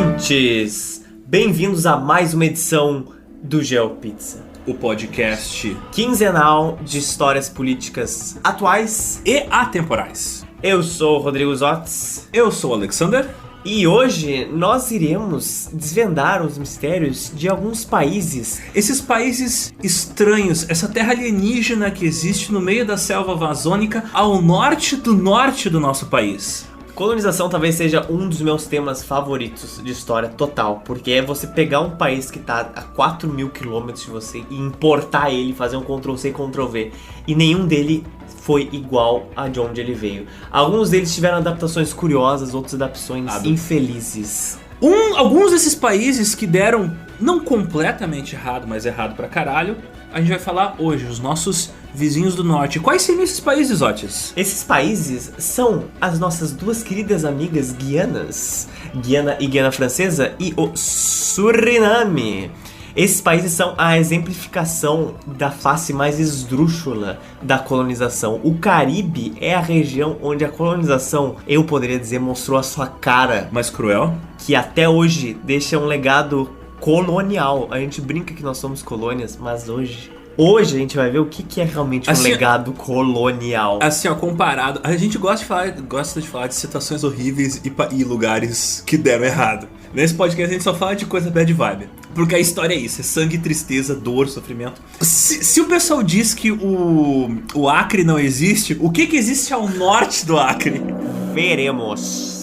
ouvintes! Bem-vindos a mais uma edição do GeoPizza, o podcast quinzenal de histórias políticas atuais e atemporais. Eu sou o Rodrigo Zotz. Eu sou o Alexander. E hoje nós iremos desvendar os mistérios de alguns países. Esses países estranhos, essa terra alienígena que existe no meio da selva amazônica ao norte do nosso país. Colonização talvez seja um dos meus temas favoritos de história total, porque é você pegar um país que está a 4.000 quilômetros de você e importar ele, fazer um Ctrl-C, Ctrl-V, e nenhum dele foi igual a de onde ele veio. Alguns deles tiveram adaptações curiosas, outras adaptações infelizes. Alguns desses países que deram, não completamente errado, mas errado pra caralho, a gente vai falar hoje, os nossos vizinhos do norte. Quais seriam esses países, Otis? Esses países são as nossas duas queridas amigas Guianas, Guiana e Guiana Francesa, e o Suriname. Esses países são a exemplificação da face mais esdrúxula da colonização. O Caribe é a região onde a colonização, eu poderia dizer, mostrou a sua cara mais cruel, que até hoje deixa um legado colonial. A gente brinca que nós somos colônias, mas hoje a gente vai ver o que é realmente um legado colonial. Assim, ó, comparado, a gente gosta de falar de situações horríveis e lugares que deram errado. Nesse podcast a gente só fala de coisa bad vibe, porque a história é isso, é sangue, tristeza, dor, sofrimento. Se o pessoal diz que o Acre não existe, o que existe ao norte do Acre? Veremos.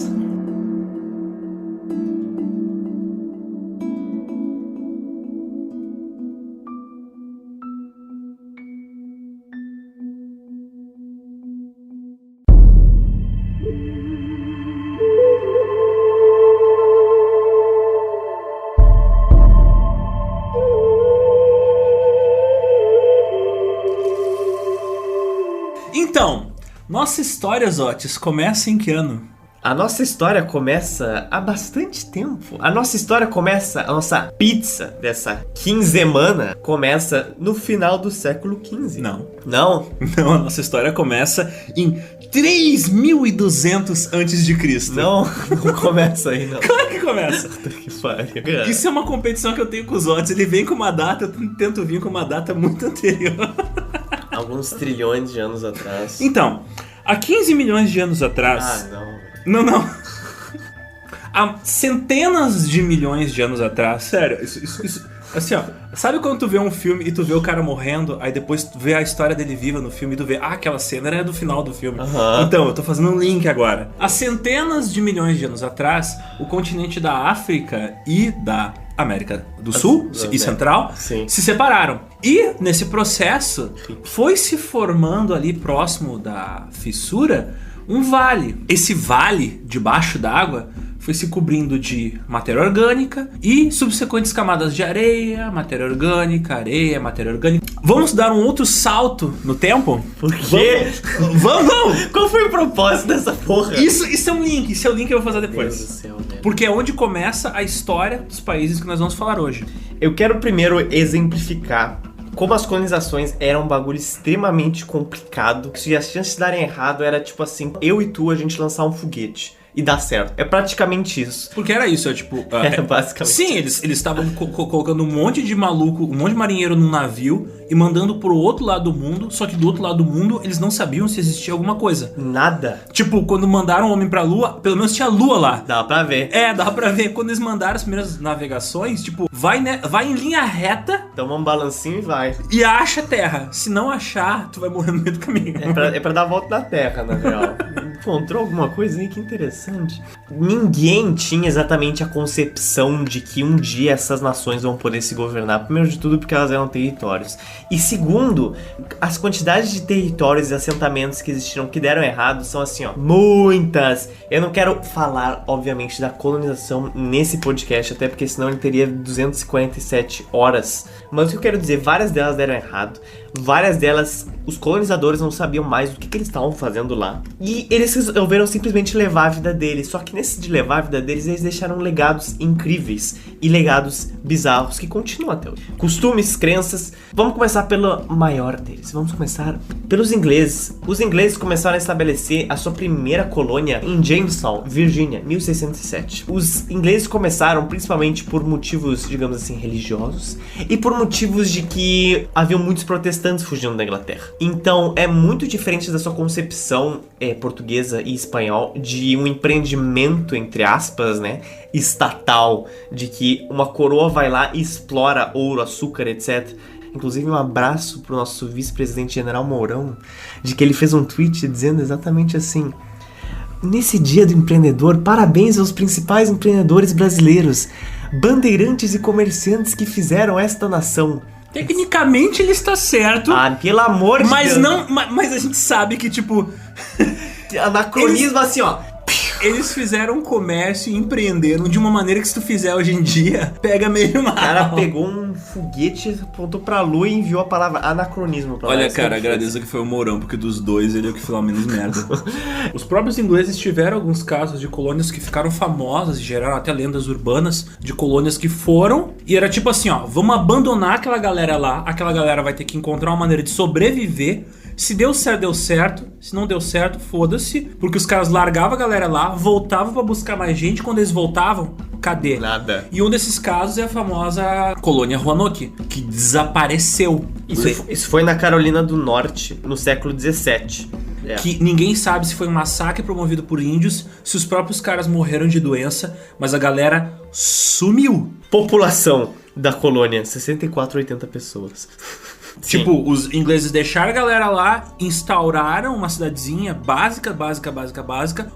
Então, nossa história, Zotis, começa em que ano? A nossa história começa há bastante tempo. A nossa pizza dessa quinzemana começa no final do século XV. Não, a nossa história começa em 3.200 a.C. Não começa aí, não. Claro que começa. Que pariu. Isso é uma competição que eu tenho com os Zotis. Ele vem com uma data, eu tento vir com uma data muito anterior. Alguns trilhões de anos atrás. Então, há 15 milhões de anos atrás... Ah, não. Não. Há centenas de milhões de anos atrás... Sério, isso... Assim, ó, sabe quando tu vê um filme e tu vê o cara morrendo, aí depois tu vê a história dele viva no filme e tu vê, aquela cena era do final do filme. Então, eu tô fazendo um link agora. Há centenas de milhões de anos atrás, o continente da África e da América do Sul e Central se separaram. E, nesse processo, foi se formando ali próximo da fissura um vale. Esse vale, debaixo d'água, foi se cobrindo de matéria orgânica e subsequentes camadas de areia, matéria orgânica, areia, matéria orgânica. Vamos dar um outro salto no tempo? Por quê? Vamos! Qual foi o propósito dessa porra? Isso é um link que eu vou fazer depois. Deus do céu, né? Porque é onde começa a história dos países que nós vamos falar hoje. Eu quero primeiro exemplificar como as colonizações eram um bagulho extremamente complicado. Se as chances de darem errado era tipo assim, eu e tu, a gente lançar um foguete e dar certo. É praticamente isso. Porque era isso, tipo... Era basicamente. Sim, eles estavam colocando um monte de maluco, um monte de marinheiro num navio e mandando pro outro lado do mundo, só que do outro lado do mundo eles não sabiam se existia alguma coisa. Nada. Tipo, quando mandaram o homem pra lua, pelo menos tinha lua lá. Dava pra ver. Dava pra ver. Quando eles mandaram as primeiras navegações, tipo, vai em linha reta... Toma um balancinho e vai. E acha a terra. Se não achar, tu vai morrer no meio do caminho. É pra dar a volta na terra, na real. Encontrou alguma coisa aí? Que interessante. Ninguém tinha exatamente a concepção de que um dia essas nações vão poder se governar. Primeiro de tudo porque elas eram territórios. E segundo, as quantidades de territórios e assentamentos que existiram que deram errado são assim, ó, muitas. Eu não quero falar, obviamente, da colonização nesse podcast, até porque senão ele teria 247 horas. Mas o que eu quero dizer, várias delas deram errado. Várias delas, os colonizadores não sabiam mais o que eles estavam fazendo lá. E eles resolveram simplesmente levar a vida deles. Só que nesse de levar a vida deles, eles deixaram legados incríveis. e legados bizarros que continuam até hoje. Costumes, crenças. Vamos começar pelo maior deles. Vamos começar pelos ingleses. Os ingleses começaram a estabelecer a sua primeira colônia em Jamestown, Virgínia, 1607. Os ingleses começaram principalmente por motivos, digamos assim, religiosos e por motivos de que haviam muitos protestantes fugindo da Inglaterra. Então é muito diferente da sua concepção portuguesa e espanhol de um empreendimento, entre aspas, né, estatal, de que uma coroa vai lá e explora ouro, açúcar, etc. Inclusive um abraço pro nosso vice-presidente general Mourão, de que ele fez um tweet dizendo exatamente assim: nesse dia do empreendedor, parabéns aos principais empreendedores brasileiros, bandeirantes e comerciantes que fizeram esta nação. Tecnicamente ele está certo. Ah, pelo amor de Deus. Mas a gente sabe que, tipo... anacronismo assim, ó. Eles fizeram comércio e empreenderam de uma maneira que se tu fizer hoje em dia, pega meio mal. O cara pegou um foguete, apontou pra lua e enviou a palavra anacronismo pra lá. Olha, cara, agradeço que foi o Mourão, porque dos dois ele é o que falou menos merda. Os próprios ingleses tiveram alguns casos de colônias que ficaram famosas e geraram até lendas urbanas de colônias que foram. E era tipo assim, ó, vamos abandonar aquela galera lá, aquela galera vai ter que encontrar uma maneira de sobreviver. Se deu certo, deu certo. Se não deu certo, foda-se. Porque os caras largavam a galera lá, voltavam pra buscar mais gente. Quando eles voltavam, cadê? Nada. E um desses casos é a famosa colônia Roanoke, que desapareceu. Isso foi na Carolina do Norte, no século XVII. Que ninguém sabe se foi um massacre promovido por índios, se os próprios caras morreram de doença, mas a galera sumiu. População da colônia, 64 a 80 pessoas. Tipo, sim, os ingleses deixaram a galera lá, instauraram uma cidadezinha básica,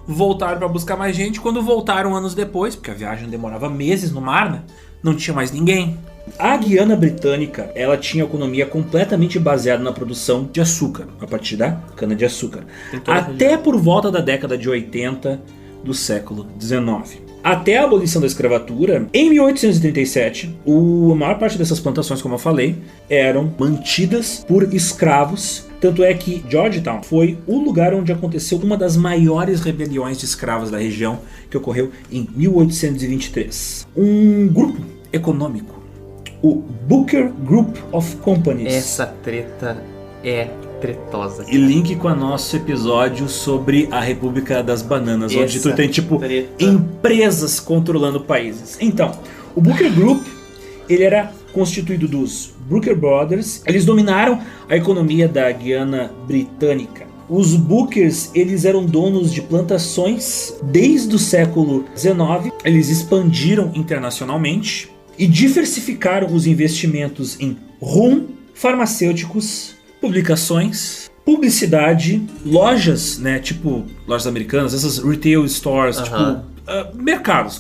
voltaram pra buscar mais gente. Quando voltaram anos depois, porque a viagem demorava meses no mar, né? Não tinha mais ninguém. A Guiana Britânica, ela tinha economia completamente baseada na produção de açúcar, a partir da cana-de-açúcar. Até por volta da década de 80 do século XIX. Até a abolição da escravatura, em 1837, a maior parte dessas plantações, como eu falei, eram mantidas por escravos. Tanto é que Georgetown foi o lugar onde aconteceu uma das maiores rebeliões de escravos da região, que ocorreu em 1823. Um grupo econômico, o Booker Group of Companies. Essa treta é tretosa. E link com o nosso episódio sobre a República das Bananas, onde tu tem, tipo, empresas controlando países. Então, o Booker Group, ele era constituído dos Booker Brothers. Eles dominaram a economia da Guiana Britânica. Os Bookers, eles eram donos de plantações desde o século XIX. Eles expandiram internacionalmente e diversificaram os investimentos em rum, farmacêuticos, publicações, publicidade, lojas, né, tipo lojas americanas, essas retail stores, tipo mercados,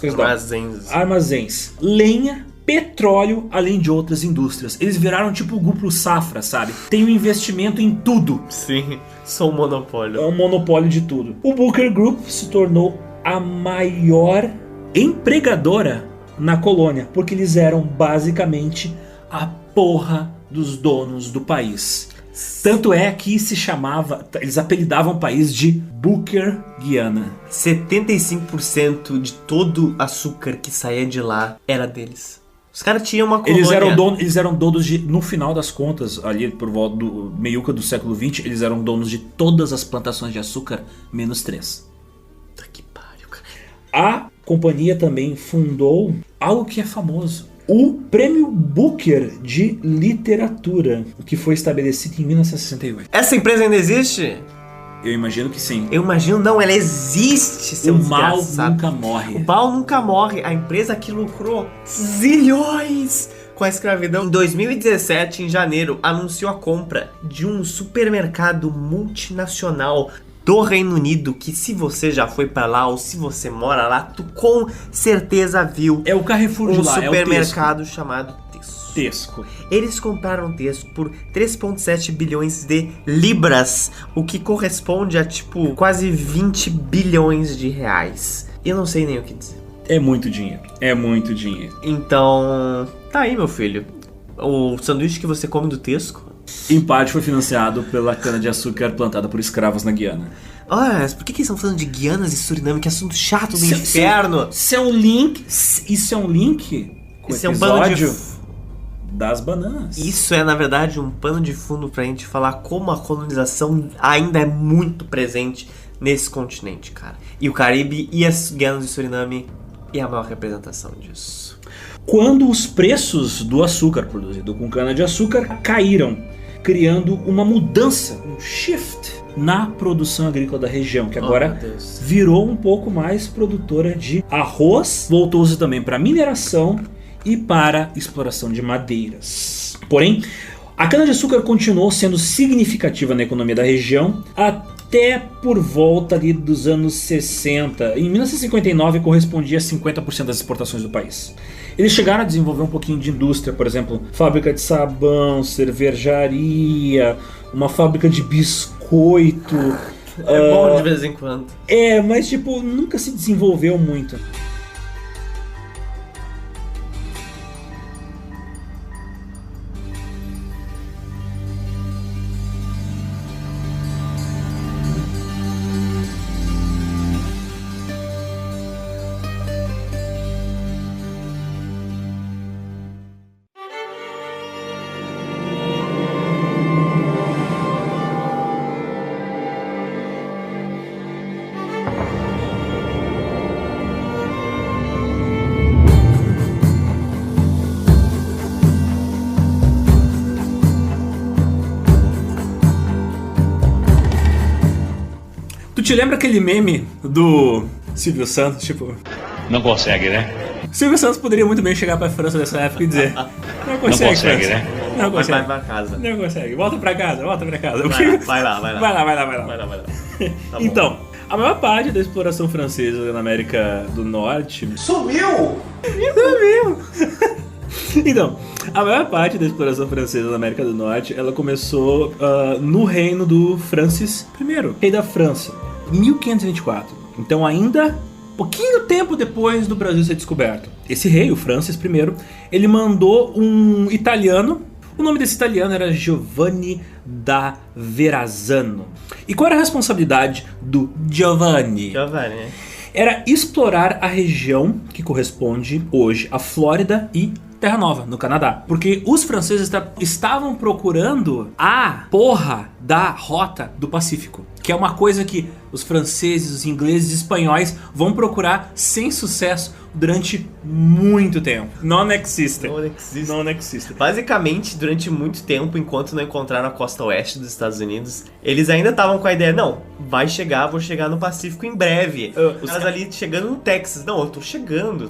armazéns, lenha, petróleo, além de outras indústrias. Eles viraram tipo o grupo Safra, sabe? Tem um investimento em tudo. Sim, são um monopólio. É um monopólio de tudo. O Booker Group se tornou a maior empregadora na colônia, porque eles eram basicamente a porra dos donos do país. Tanto é que se chamava, eles apelidavam o país de Booker Guiana. 75% de todo açúcar que saía de lá era deles. Os caras tinham uma colônia. Eles eram donos de, no final das contas, ali por volta do meiuca do século XX, eles eram donos de todas as plantações de açúcar, menos 3. Puta que pariu, cara. A companhia também fundou algo que é famoso. O Prêmio Booker de Literatura, que foi estabelecido em 1968. Essa empresa ainda existe? Eu imagino que sim. Eu imagino não, ela existe, seu desgraçado. O mal nunca morre. O mal nunca morre. A empresa que lucrou zilhões com a escravidão. Em 2017, em janeiro, anunciou a compra de um supermercado multinacional do Reino Unido, que se você já foi pra lá ou se você mora lá, tu com certeza viu. É o Carrefour de lá, supermercado chamado Tesco. Eles compraram o Tesco por 3,7 bilhões de libras, o que corresponde a tipo quase 20 bilhões de reais. Eu não sei nem o que dizer. É muito dinheiro. É muito dinheiro. Então, tá aí, meu filho. O sanduíche que você come do Tesco, em parte foi financiado pela cana-de-açúcar plantada por escravos na Guiana. Olha, mas por que eles estão falando de Guianas e Suriname? Que assunto chato do inferno. Isso é um link com o Isso é um pano de episódio das bananas. Isso é, na verdade, um pano de fundo pra gente falar como a colonização ainda é muito presente nesse continente, cara. E o Caribe e as guerras de Suriname é a maior representação disso. Quando os preços do açúcar produzido com cana-de-açúcar caíram, criando uma mudança, um shift na produção agrícola da região, que agora virou um pouco mais produtora de arroz, voltou-se também para mineração e para exploração de madeiras. Porém, a cana-de-açúcar continuou sendo significativa na economia da região até por volta ali dos anos 60. Em 1959 correspondia a 50% das exportações do país. Eles chegaram a desenvolver um pouquinho de indústria, por exemplo, fábrica de sabão, cervejaria, uma fábrica de biscoito. É bom de vez em quando. Mas tipo, nunca se desenvolveu muito. Tu te lembra aquele meme do Silvio Santos, tipo... Não consegue, né? Silvio Santos poderia muito bem chegar pra França nessa época e dizer... Não consegue, né? Não consegue. Vai pra casa. Não consegue. Volta pra casa. Vai lá. Vai lá. Tá Então, a maior parte da exploração francesa na América do Norte... Sumiu! Então, a maior parte da exploração francesa na América do Norte, ela começou no reino do Francis I, rei da França, 1524. Então ainda pouquinho tempo depois do Brasil ser descoberto. Esse rei, o Francis I, ele mandou um italiano. O nome desse italiano era Giovanni da Verrazzano. E qual era a responsabilidade do Giovanni? Giovanni. Era explorar a região que corresponde hoje à Flórida e Terra Nova, no Canadá. Porque os franceses estavam procurando a porra da rota do Pacífico, que é uma coisa que os franceses, os ingleses e espanhóis vão procurar sem sucesso durante muito tempo. Non existe. Basicamente, durante muito tempo, enquanto não encontraram a costa oeste dos Estados Unidos, eles ainda estavam com a ideia, não, vou chegar no Pacífico em breve. Os caras ali chegando no Texas, não, eu tô chegando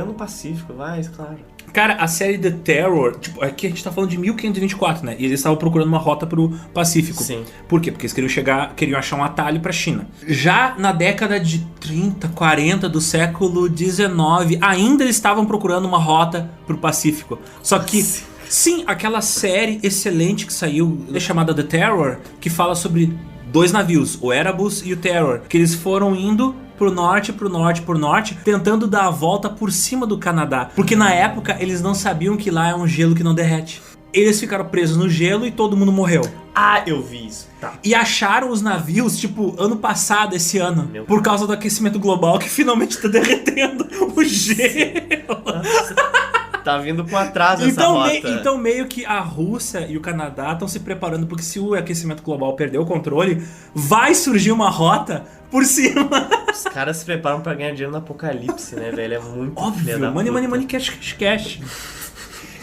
no Pacífico, claro. Cara, a série The Terror, tipo, aqui a gente tá falando de 1524, né? E eles estavam procurando uma rota pro Pacífico. Sim. Por quê? Porque eles queriam achar um atalho pra China. Já na década de 30, 40 do século 19, ainda eles estavam procurando uma rota pro Pacífico. Só que, sim, aquela série excelente que saiu, chamada The Terror, que fala sobre dois navios, o Erebus e o Terror, que eles foram indo pro norte, tentando dar a volta por cima do Canadá. Porque na época eles não sabiam que lá é um gelo que não derrete. Eles ficaram presos no gelo e todo mundo morreu. Ah, eu vi isso. Tá. E acharam os navios, tipo, ano passado, esse ano. Por causa do aquecimento global que finalmente tá derretendo o gelo. Nossa. Tá vindo com atraso essa rota. Então meio que a Rússia e o Canadá estão se preparando, porque se o aquecimento global perder o controle, vai surgir uma rota por cima. Os caras se preparam pra ganhar dinheiro no apocalipse, né, velho? É muito óbvio, money, cash.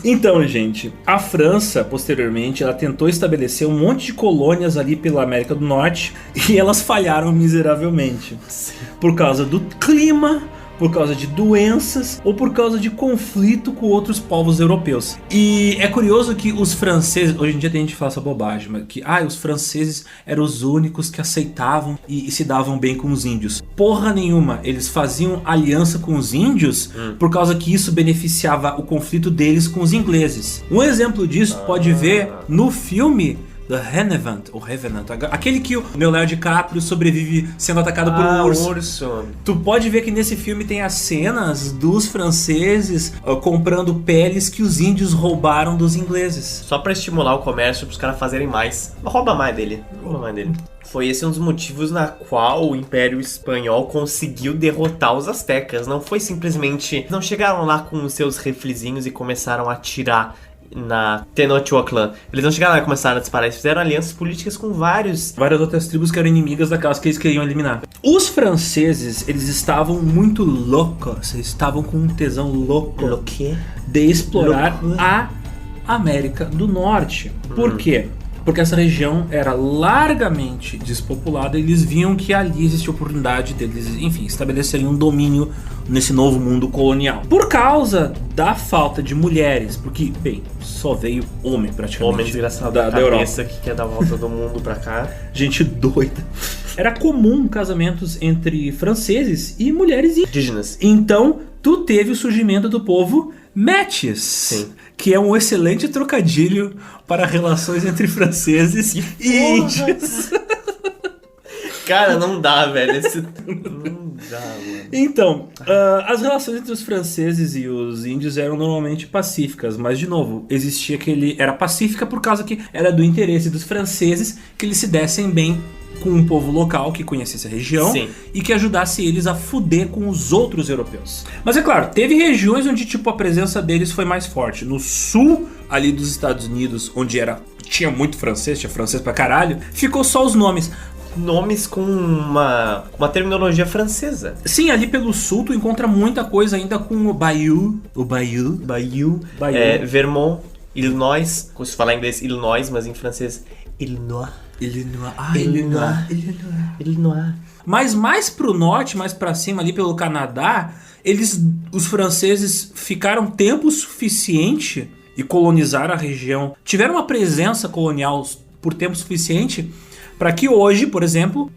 Então, gente, a França, posteriormente, ela tentou estabelecer um monte de colônias ali pela América do Norte e elas falharam miseravelmente. Sim. Por causa do clima, por causa de doenças ou por causa de conflito com outros povos europeus. E é curioso que os franceses, hoje em dia tem gente que fala essa bobagem, mas que os franceses eram os únicos que aceitavam e se davam bem com os índios. Porra nenhuma, eles faziam aliança com os índios por causa que isso beneficiava o conflito deles com os ingleses. Um exemplo disso pode ver no filme The Revenant, ou Revenant, aquele que o Leonardo DiCaprio sobrevive sendo atacado por um urso. Tu pode ver que nesse filme tem as cenas dos franceses comprando peles que os índios roubaram dos ingleses. Só pra estimular o comércio, pros caras fazerem mais. Rouba mais dele. Foi esse um dos motivos na qual o Império Espanhol conseguiu derrotar os astecas. Não foi simplesmente... Não chegaram lá com os seus riflezinhos e começaram a atirar na Tenochtitlan. Eles não chegaram lá e começaram a disparar. Eles fizeram alianças políticas com várias outras tribos que eram inimigas daquelas que eles queriam eliminar. Os franceses, eles estavam muito loucos. Eles estavam com um tesão louco de explorar a América do Norte. Por quê? Porque essa região era largamente despopulada e eles viam que ali existia oportunidade deles, enfim, estabelecerem um domínio nesse novo mundo colonial. Por causa da falta de mulheres, porque, bem, só veio homem praticamente. Homem desgraçado da cabeça que quer dar a volta do mundo pra cá. Gente doida. Era comum casamentos entre franceses e mulheres indígenas. Então, tu teve o surgimento do povo Métis. Sim. Que é um excelente trocadilho para relações entre franceses e índios. Cara, não dá, velho. Não dá, mano. Então, as relações entre os franceses e os índios eram normalmente pacíficas, mas, de novo, existia aquele... Era pacífica por causa que era do interesse dos franceses que eles se dessem bem com um povo local que conhecesse a região. Sim. E que ajudasse eles a fuder com os outros europeus. Mas é claro, teve regiões onde tipo a presença deles foi mais forte. No sul ali dos Estados Unidos, onde tinha muito francês, tinha francês pra caralho, ficou só os nomes. Nomes com uma terminologia francesa. Sim, ali pelo sul tu encontra muita coisa ainda com o Bayou. Vermont, Illinois. Se falar em inglês, Illinois, mas em francês, Illinois. Mas mais pro norte, mais pra cima, ali pelo Canadá, os franceses ficaram tempo suficiente e colonizaram a região. Tiveram uma presença colonial por tempo suficiente para que hoje, por exemplo,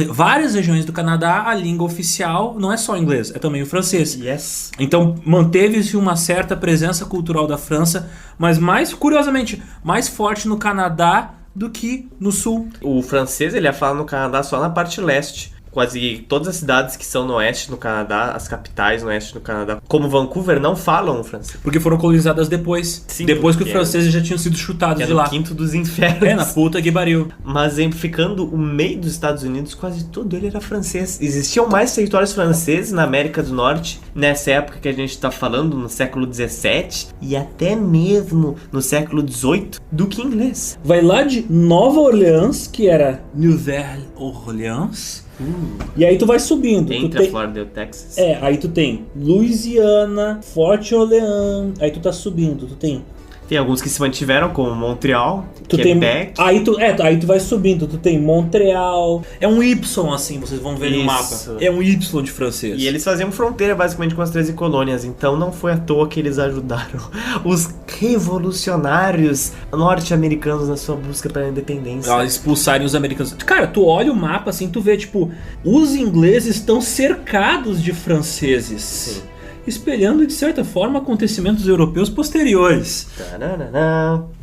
várias regiões do Canadá, a língua oficial não é só o inglês, é também o francês. Yes. Então manteve-se uma certa presença cultural da França, mas curiosamente, mais forte no Canadá do que no sul. O francês, ele ia falar no Canadá só na parte leste. Quase todas as cidades que são no oeste no Canadá, as capitais no oeste no Canadá, como Vancouver, não falam francês. Porque foram colonizadas depois. Sim, depois que os franceses já tinham sido chutados de lá. No quinto dos infernos. Na puta que pariu. Mas exemplificando o meio dos Estados Unidos, quase todo ele era francês. Existiam mais territórios franceses na América do Norte, nessa época que a gente está falando, no século XVII, e até mesmo no século XVIII, do que inglês. Vai lá de Nova Orleans, que era Nouvelle Orleans. E aí tu vai subindo. Entre a Flórida e o Texas. Aí tu tem Louisiana, Fort Orleans, aí tu tá subindo, tu tem... Tem alguns que se mantiveram, como Montreal, Quebec. Aí tu vai subindo, tu tem Montreal. É um Y assim, vocês vão ver no mapa. É um Y de francês. E eles faziam fronteira basicamente com as 13 colônias, então não foi à toa que eles ajudaram os revolucionários norte-americanos na sua busca pela independência. A expulsarem os americanos. Cara, tu olha o mapa assim, tu vê, tipo, os ingleses estão cercados de franceses. Sim. Espelhando, de certa forma, acontecimentos europeus posteriores.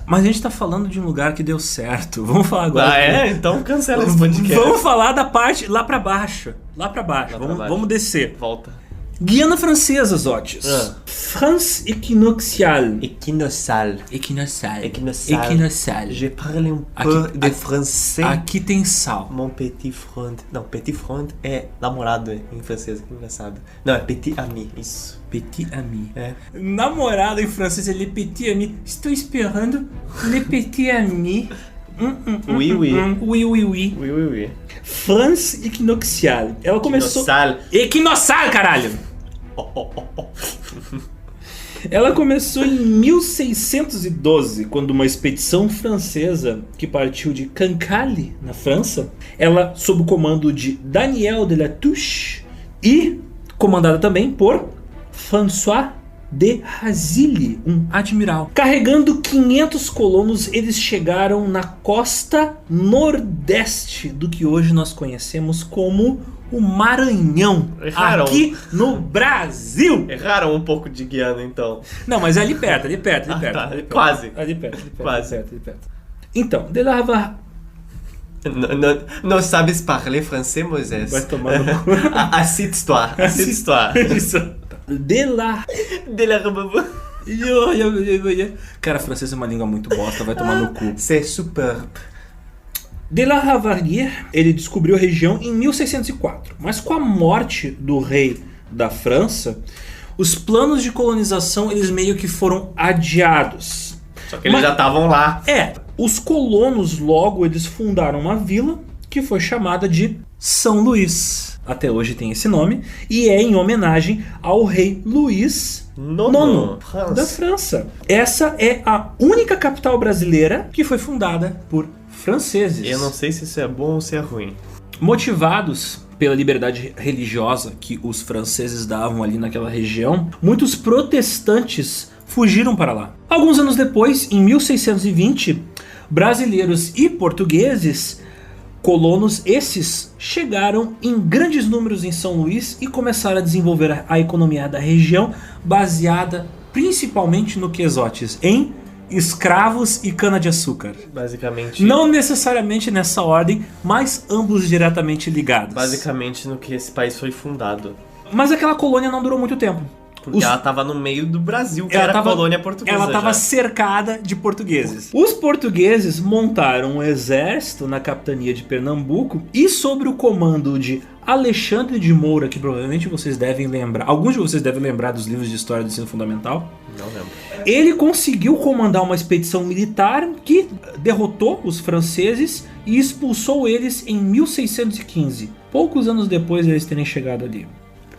Mas a gente tá falando de um lugar que deu certo. Vamos falar agora. Então cancela esse podcast. Vamos falar da parte lá pra baixo. Vamos descer. Volta. Guiana Francesa, Zotis. France Equinoxiale. Equinossal. Je parle un peu de français. Aqui tem sal. Mon petit front. Não, petit front é namorado em francês, que engraçado. Não, é petit ami, isso. Petit ami. Namorado em francês, ele é petit ami. Estou esperando le petit ami. Oui. France Equinoxiale. Ela começou... Equinossal, caralho! Ela começou em 1612, quando uma expedição francesa que partiu de Cancale, na França, ela sob o comando de Daniel de Latouche e comandada também por François de Razilly, um admiral. Carregando 500 colonos, eles chegaram na costa nordeste do que hoje nós conhecemos como o Maranhão. Erraram. Aqui no Brasil. Erraram um pouco de Guiana, então. Não, mas é ali perto. Quase. Ali perto. Então, de la Havar... Não sabes parler français, Moisés? Vai tomar no cu. Assiste-toi. Isso. De la... Cara, francês é uma língua muito bosta, vai tomar no cu. C'est superbe. De la Havarnier, ele descobriu a região em 1604, mas com a morte do rei da França, os planos de colonização eles meio que foram adiados. Só que eles já estavam lá. Os colonos logo eles fundaram uma vila que foi chamada de São Luís. Até hoje tem esse nome e é em homenagem ao rei Luís IX da França. Essa é a única capital brasileira que foi fundada por franceses. Eu não sei se isso é bom ou se é ruim. Motivados pela liberdade religiosa que os franceses davam ali naquela região, muitos protestantes fugiram para lá. Alguns anos depois, em 1620, brasileiros e portugueses, colonos esses, chegaram em grandes números em São Luís e começaram a desenvolver a economia da região, baseada principalmente no quezotes, em escravos e cana-de-açúcar. Basicamente. Não necessariamente nessa ordem, mas ambos diretamente ligados. Basicamente no que esse país foi fundado. Mas aquela colônia não durou muito tempo. Porque ela estava no meio do Brasil, que era colônia portuguesa. Ela estava cercada de portugueses. Os portugueses montaram um exército na capitania de Pernambuco e sob o comando de Alexandre de Moura, que provavelmente vocês devem lembrar. Alguns de vocês devem lembrar dos livros de história do ensino fundamental. Não lembro. Ele conseguiu comandar uma expedição militar que derrotou os franceses e expulsou eles em 1615. Poucos anos depois de eles terem chegado ali.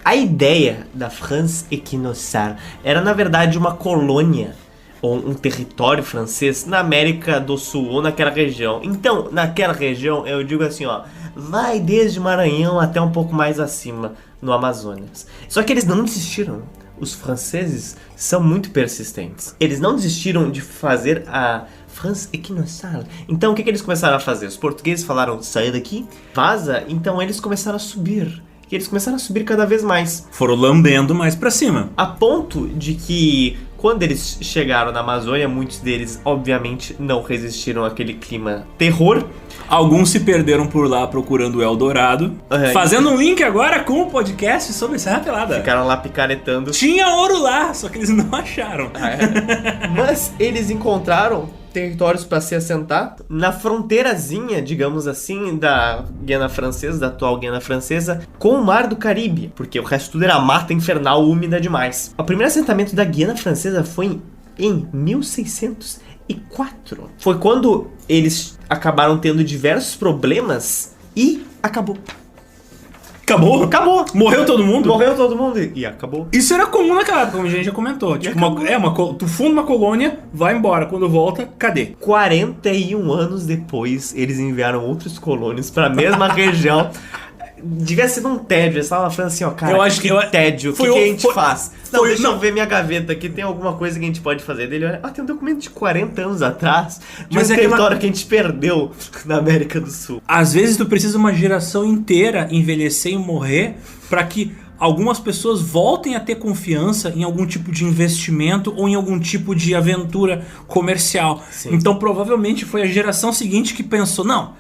A ideia da France Equinossar era na verdade uma colônia ou um território francês na América do Sul ou naquela região. Então, naquela região, eu digo assim, ó, vai desde Maranhão até um pouco mais acima, no Amazonas. Só que eles não desistiram. Os franceses são muito persistentes. Eles não desistiram de fazer a France Equinossar. Então, o que eles começaram a fazer? Os portugueses falaram, sai daqui, vaza. Então, eles começaram a subir. E eles começaram a subir cada vez mais. Foram lambendo mais pra cima. A ponto de que, quando eles chegaram na Amazônia, muitos deles, obviamente, não resistiram àquele clima terror. Alguns se perderam por lá procurando o Eldorado. Fazendo um link agora com o podcast sobre Serra Pelada. Ficaram lá picaretando. Tinha ouro lá, só que eles não acharam. Mas eles encontraram territórios para se assentar na fronteirazinha, digamos assim, da Guiana Francesa, da atual Guiana Francesa, com o Mar do Caribe, porque o resto tudo era mata infernal úmida demais. O primeiro assentamento da Guiana Francesa foi em 1604. Foi quando eles acabaram tendo diversos problemas e acabou. Acabou? Acabou. Morreu todo mundo? Morreu todo mundo e acabou. Isso era comum naquela época, como a gente já comentou. Tipo, tu funda uma colônia, vai embora. Quando volta, cadê? 41 anos depois, eles enviaram outros colônios para a mesma região. Devia ser um tédio. Eles estavam falando assim, ó, cara, eu acho que tédio. O que a gente faz? Deixa eu ver minha gaveta aqui. Tem alguma coisa que a gente pode fazer dele. Olha, tem um documento de 40 anos atrás de um território que a gente perdeu na América do Sul. Às vezes tu precisa uma geração inteira envelhecer e morrer para que algumas pessoas voltem a ter confiança em algum tipo de investimento ou em algum tipo de aventura comercial. Sim. Então provavelmente foi a geração seguinte que pensou, não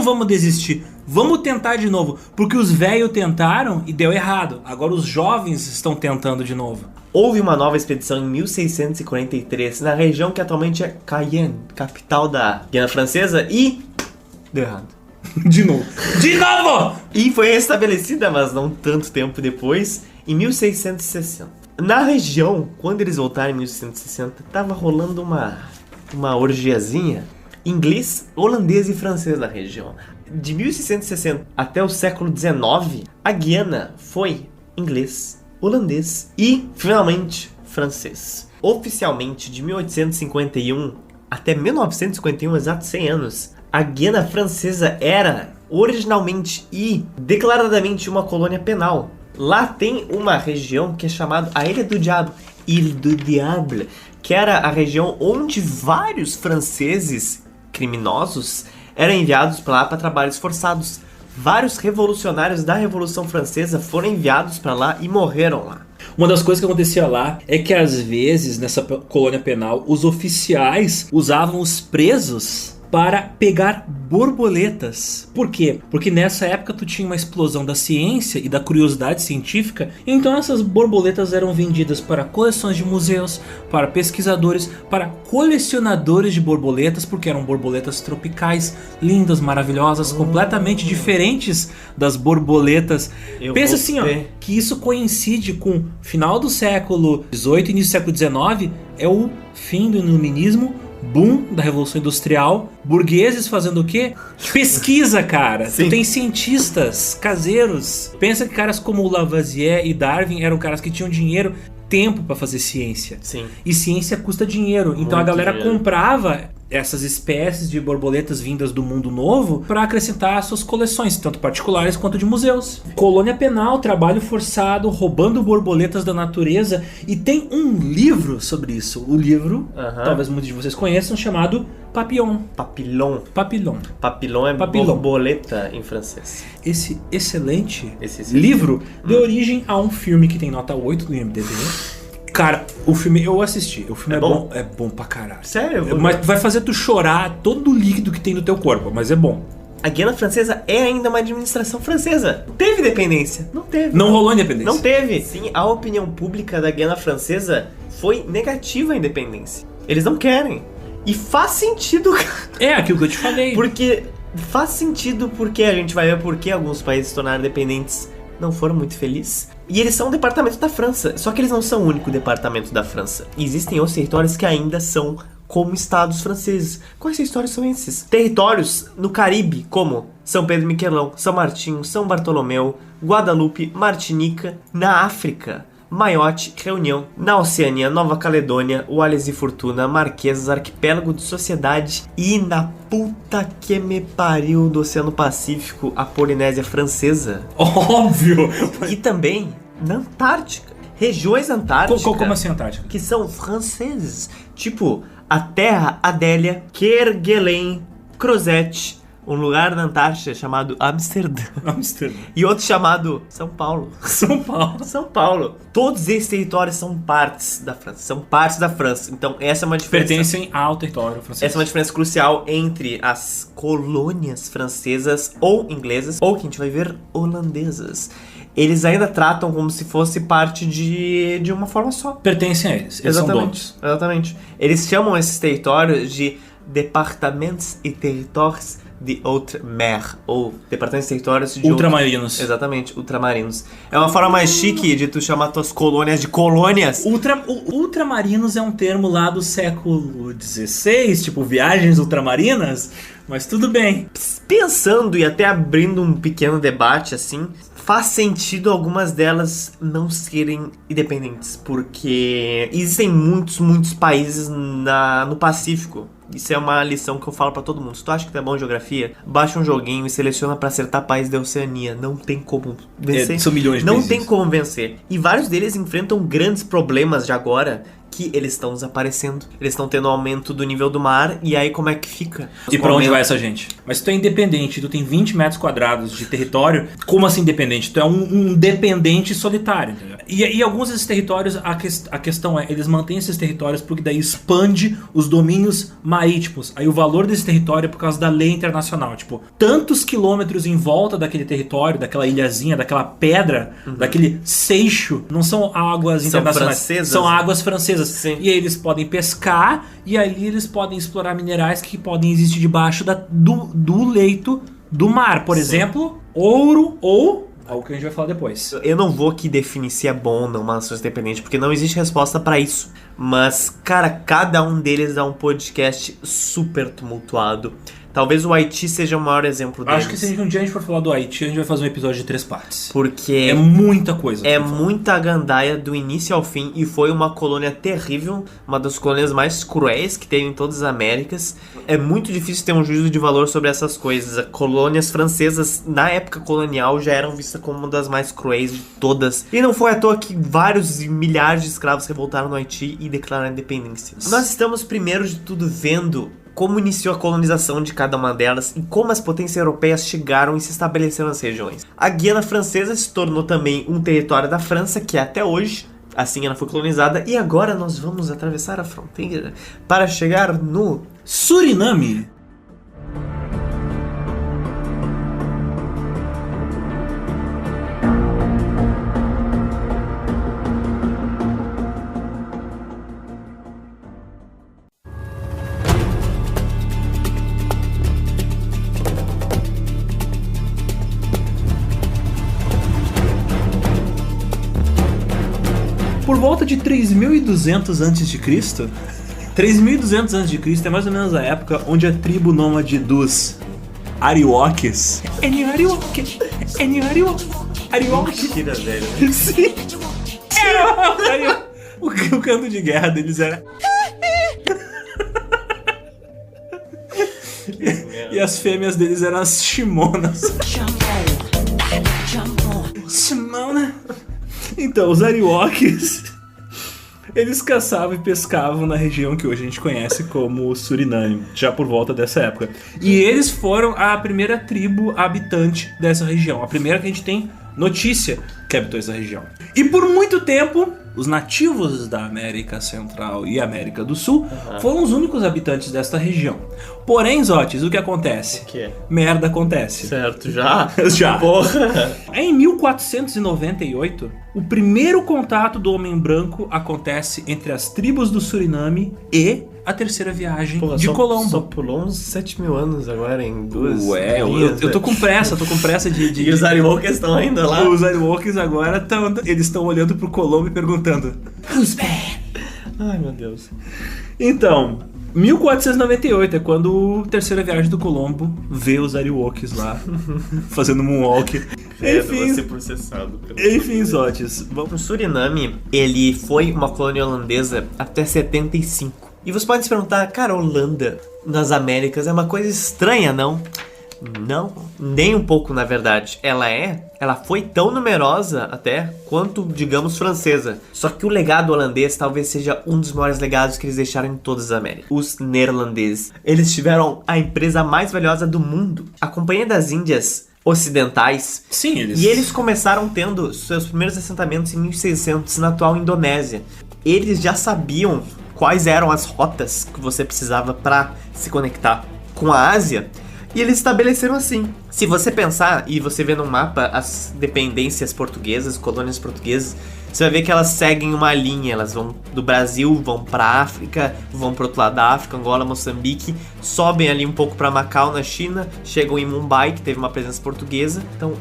vamos desistir, vamos tentar de novo, porque os velhos tentaram e deu errado, agora os jovens estão tentando de novo. Houve uma nova expedição em 1643 na região que atualmente é Cayenne, capital da Guiana Francesa, e deu errado. De novo! E foi restabelecida, mas não tanto tempo depois, em 1660. Na região, quando eles voltaram em 1660, tava rolando uma orgiazinha inglês, holandês e francês na região. De 1660 até o século XIX, a Guiana foi inglês, holandês e, finalmente, francês. Oficialmente, de 1851 até 1951, exato 100 anos, a Guiana Francesa era originalmente e declaradamente uma colônia penal. Lá tem uma região que é chamada a Ilha do Diabo, Ile du Diable, que era a região onde vários franceses criminosos eram enviados para lá para trabalhos forçados. Vários revolucionários da Revolução Francesa foram enviados para lá e morreram lá. Uma das coisas que acontecia lá é que às vezes nessa colônia penal os oficiais usavam os presos para pegar borboletas. Por quê? Porque nessa época tu tinha uma explosão da ciência e da curiosidade científica, então essas borboletas eram vendidas para coleções de museus, para pesquisadores, para colecionadores de borboletas, porque eram borboletas tropicais, lindas, maravilhosas, completamente diferentes das borboletas. Pensa assim, ó, que isso coincide com o final do século XVIII e início do século XIX, é o fim do iluminismo, boom da Revolução Industrial, burgueses fazendo o quê? Pesquisa, cara. Tu tem cientistas caseiros. Pensa que caras como Lavoisier e Darwin eram caras que tinham dinheiro, tempo pra fazer ciência. Sim. E ciência custa dinheiro. Então a galera comprava essas espécies de borboletas vindas do mundo novo para acrescentar às suas coleções, tanto particulares quanto de museus. Colônia penal, trabalho forçado, roubando borboletas da natureza. E tem um livro sobre isso. O livro, talvez muitos de vocês conheçam, chamado Papillon. Papillon. Papillon. Papillon é borboleta em francês. Esse excelente livro deu origem a um filme que tem nota 8 no IMDb. Cara, o filme eu assisti. O filme é bom pra caralho. Sério? Mas vai fazer tu chorar todo o líquido que tem no teu corpo, mas é bom. A Guiana Francesa é ainda uma administração francesa. Não teve independência. Não teve. Não rolou independência. Não teve. Sim, a opinião pública da Guiana Francesa foi negativa à independência. Eles não querem. E faz sentido, cara. É aquilo que eu te falei. Porque faz sentido, porque a gente vai ver por que alguns países se tornaram independentes, não foram muito felizes. E eles são um departamento da França. Só que eles não são o único departamento da França. Existem outros territórios que ainda são como estados franceses. Quais territórios são esses? Territórios no Caribe, como São Pedro e Miquelão, São Martinho, São Bartolomeu, Guadalupe, Martinica. Na África, Maiote, Reunião. Na Oceania, Nova Caledônia, Wallis e Fortuna, Marquesas, Arquipélago de Sociedade. E na puta que me pariu do Oceano Pacífico, a Polinésia Francesa. Óbvio! E também na Antártica. Regiões antárticas. Como assim Antártica? Que são franceses. Tipo, a Terra Adélia, Kerguelen, Crozet, um lugar na Antártida chamado Amsterdã. E outro chamado São Paulo. São Paulo. Todos esses territórios são partes da França. Então essa é uma diferença. Pertencem ao território francês. Essa é uma diferença crucial entre as colônias francesas ou inglesas, ou que a gente vai ver holandesas. Eles ainda tratam como se fosse parte de uma forma só. Pertencem a eles. Eles são donos. Exatamente. Eles chamam esses territórios de departamentos e territórios de outre-mer, ou departamentos e territórios de ultramarinos. Exatamente, ultramarinos. É uma forma mais chique de tu chamar tuas colônias de colônias. Ultramarinos é um termo lá do século XVI, tipo viagens ultramarinas, mas tudo bem. Pensando e até abrindo um pequeno debate assim, faz sentido algumas delas não serem independentes, porque existem muitos países no Pacífico. Isso é uma lição que eu falo pra todo mundo. Se tu acha que tu é bom em geografia, baixa um joguinho e seleciona pra acertar país da Oceania. Não tem como vencer. São milhões de Não países. tem como vencer. E vários deles enfrentam grandes problemas de agora, que eles estão desaparecendo. Eles estão tendo aumento do nível do mar. E aí como é que fica? E pra onde vai essa gente? Mas se tu é independente, tu tem 20 metros quadrados de território, como assim independente? Tu é um dependente solitário, entendeu? E alguns desses territórios, a questão é, eles mantêm esses territórios porque daí expande os domínios marítimos. Aí o valor desse território é por causa da lei internacional. Tipo, tantos quilômetros em volta daquele território, daquela ilhazinha, daquela pedra, daquele seixo, não são águas internacionais. São águas francesas. Sim. E aí eles podem pescar e aí eles podem explorar minerais que podem existir debaixo do leito do mar. Por exemplo, ouro ou algo que a gente vai falar depois. Eu não vou aqui definir se é bom ou não uma nação independente, porque não existe resposta pra isso. Mas, cara, cada um deles dá um podcast super tumultuado. Talvez o Haiti seja o maior exemplo deles. Acho que se um dia a gente for falar do Haiti, a gente vai fazer um episódio de 3 partes. Porque é muita coisa. É muita gandaia do início ao fim. E foi uma colônia terrível. Uma das colônias mais cruéis que teve em todas as Américas. É muito difícil ter um juízo de valor sobre essas coisas. As colônias francesas, na época colonial, já eram vistas como uma das mais cruéis de todas. E não foi à toa que vários e milhares de escravos revoltaram no Haiti e declararam a independência. Nós estamos, primeiro de tudo, vendo como iniciou a colonização de cada uma delas e como as potências europeias chegaram e se estabeleceram nas regiões. A Guiana Francesa se tornou também um território da França, que é até hoje, assim ela foi colonizada, e agora nós vamos atravessar a fronteira para chegar no Suriname. volta de 3.200 a.C., 3.200 a.C. é mais ou menos a época onde a tribo nômade dos Ariokes. Mentira, velho. Sim. O canto de guerra deles era. E as fêmeas deles eram as Shimonas. Shimona. Então, os Ariokes, eles caçavam e pescavam na região que hoje a gente conhece como Suriname, já por volta dessa época. E eles foram a primeira tribo habitante dessa região, a primeira que a gente tem notícia que habitou essa região. E por muito tempo, os nativos da América Central e América do Sul foram os únicos habitantes desta região. Porém, Zotis, o que acontece? O quê? Merda acontece. Certo, já? Já. Porra. Em 1498, o primeiro contato do homem branco acontece entre as tribos do Suriname e a terceira viagem de Colombo. Só pulou uns 7.000 anos agora em duas. Ué, linhas, eu tô com pressa de... E os Ariokes estão ainda lá? Os Ariokes agora eles estão olhando pro Colombo e perguntando: Who's bad? Ai, meu Deus. Então, 1498 é quando a terceira viagem do Colombo vê os Ariokes lá fazendo moonwalk. Enfim, ser processado. Enfim, Zotis. O Suriname, ele foi uma colônia holandesa até 75. E você pode se perguntar, cara, Holanda nas Américas é uma coisa estranha, não? Não, nem um pouco, na verdade. Ela foi tão numerosa até quanto, digamos, francesa. Só que o legado holandês talvez seja um dos maiores legados que eles deixaram em todas as Américas. Os neerlandeses. Eles tiveram a empresa mais valiosa do mundo, a Companhia das Índias Ocidentais. Sim, E eles começaram tendo seus primeiros assentamentos em 1600 na atual Indonésia. Eles já sabiam quais eram as rotas que você precisava para se conectar com a Ásia. E eles estabeleceram assim. Se você pensar e você vê no mapa as dependências portuguesas, colônias portuguesas, você vai ver que elas seguem uma linha. Elas vão do Brasil, vão pra África, vão pro outro lado da África, Angola, Moçambique, sobem ali um pouco pra Macau, na China, chegam em Mumbai, que teve uma presença portuguesa. Então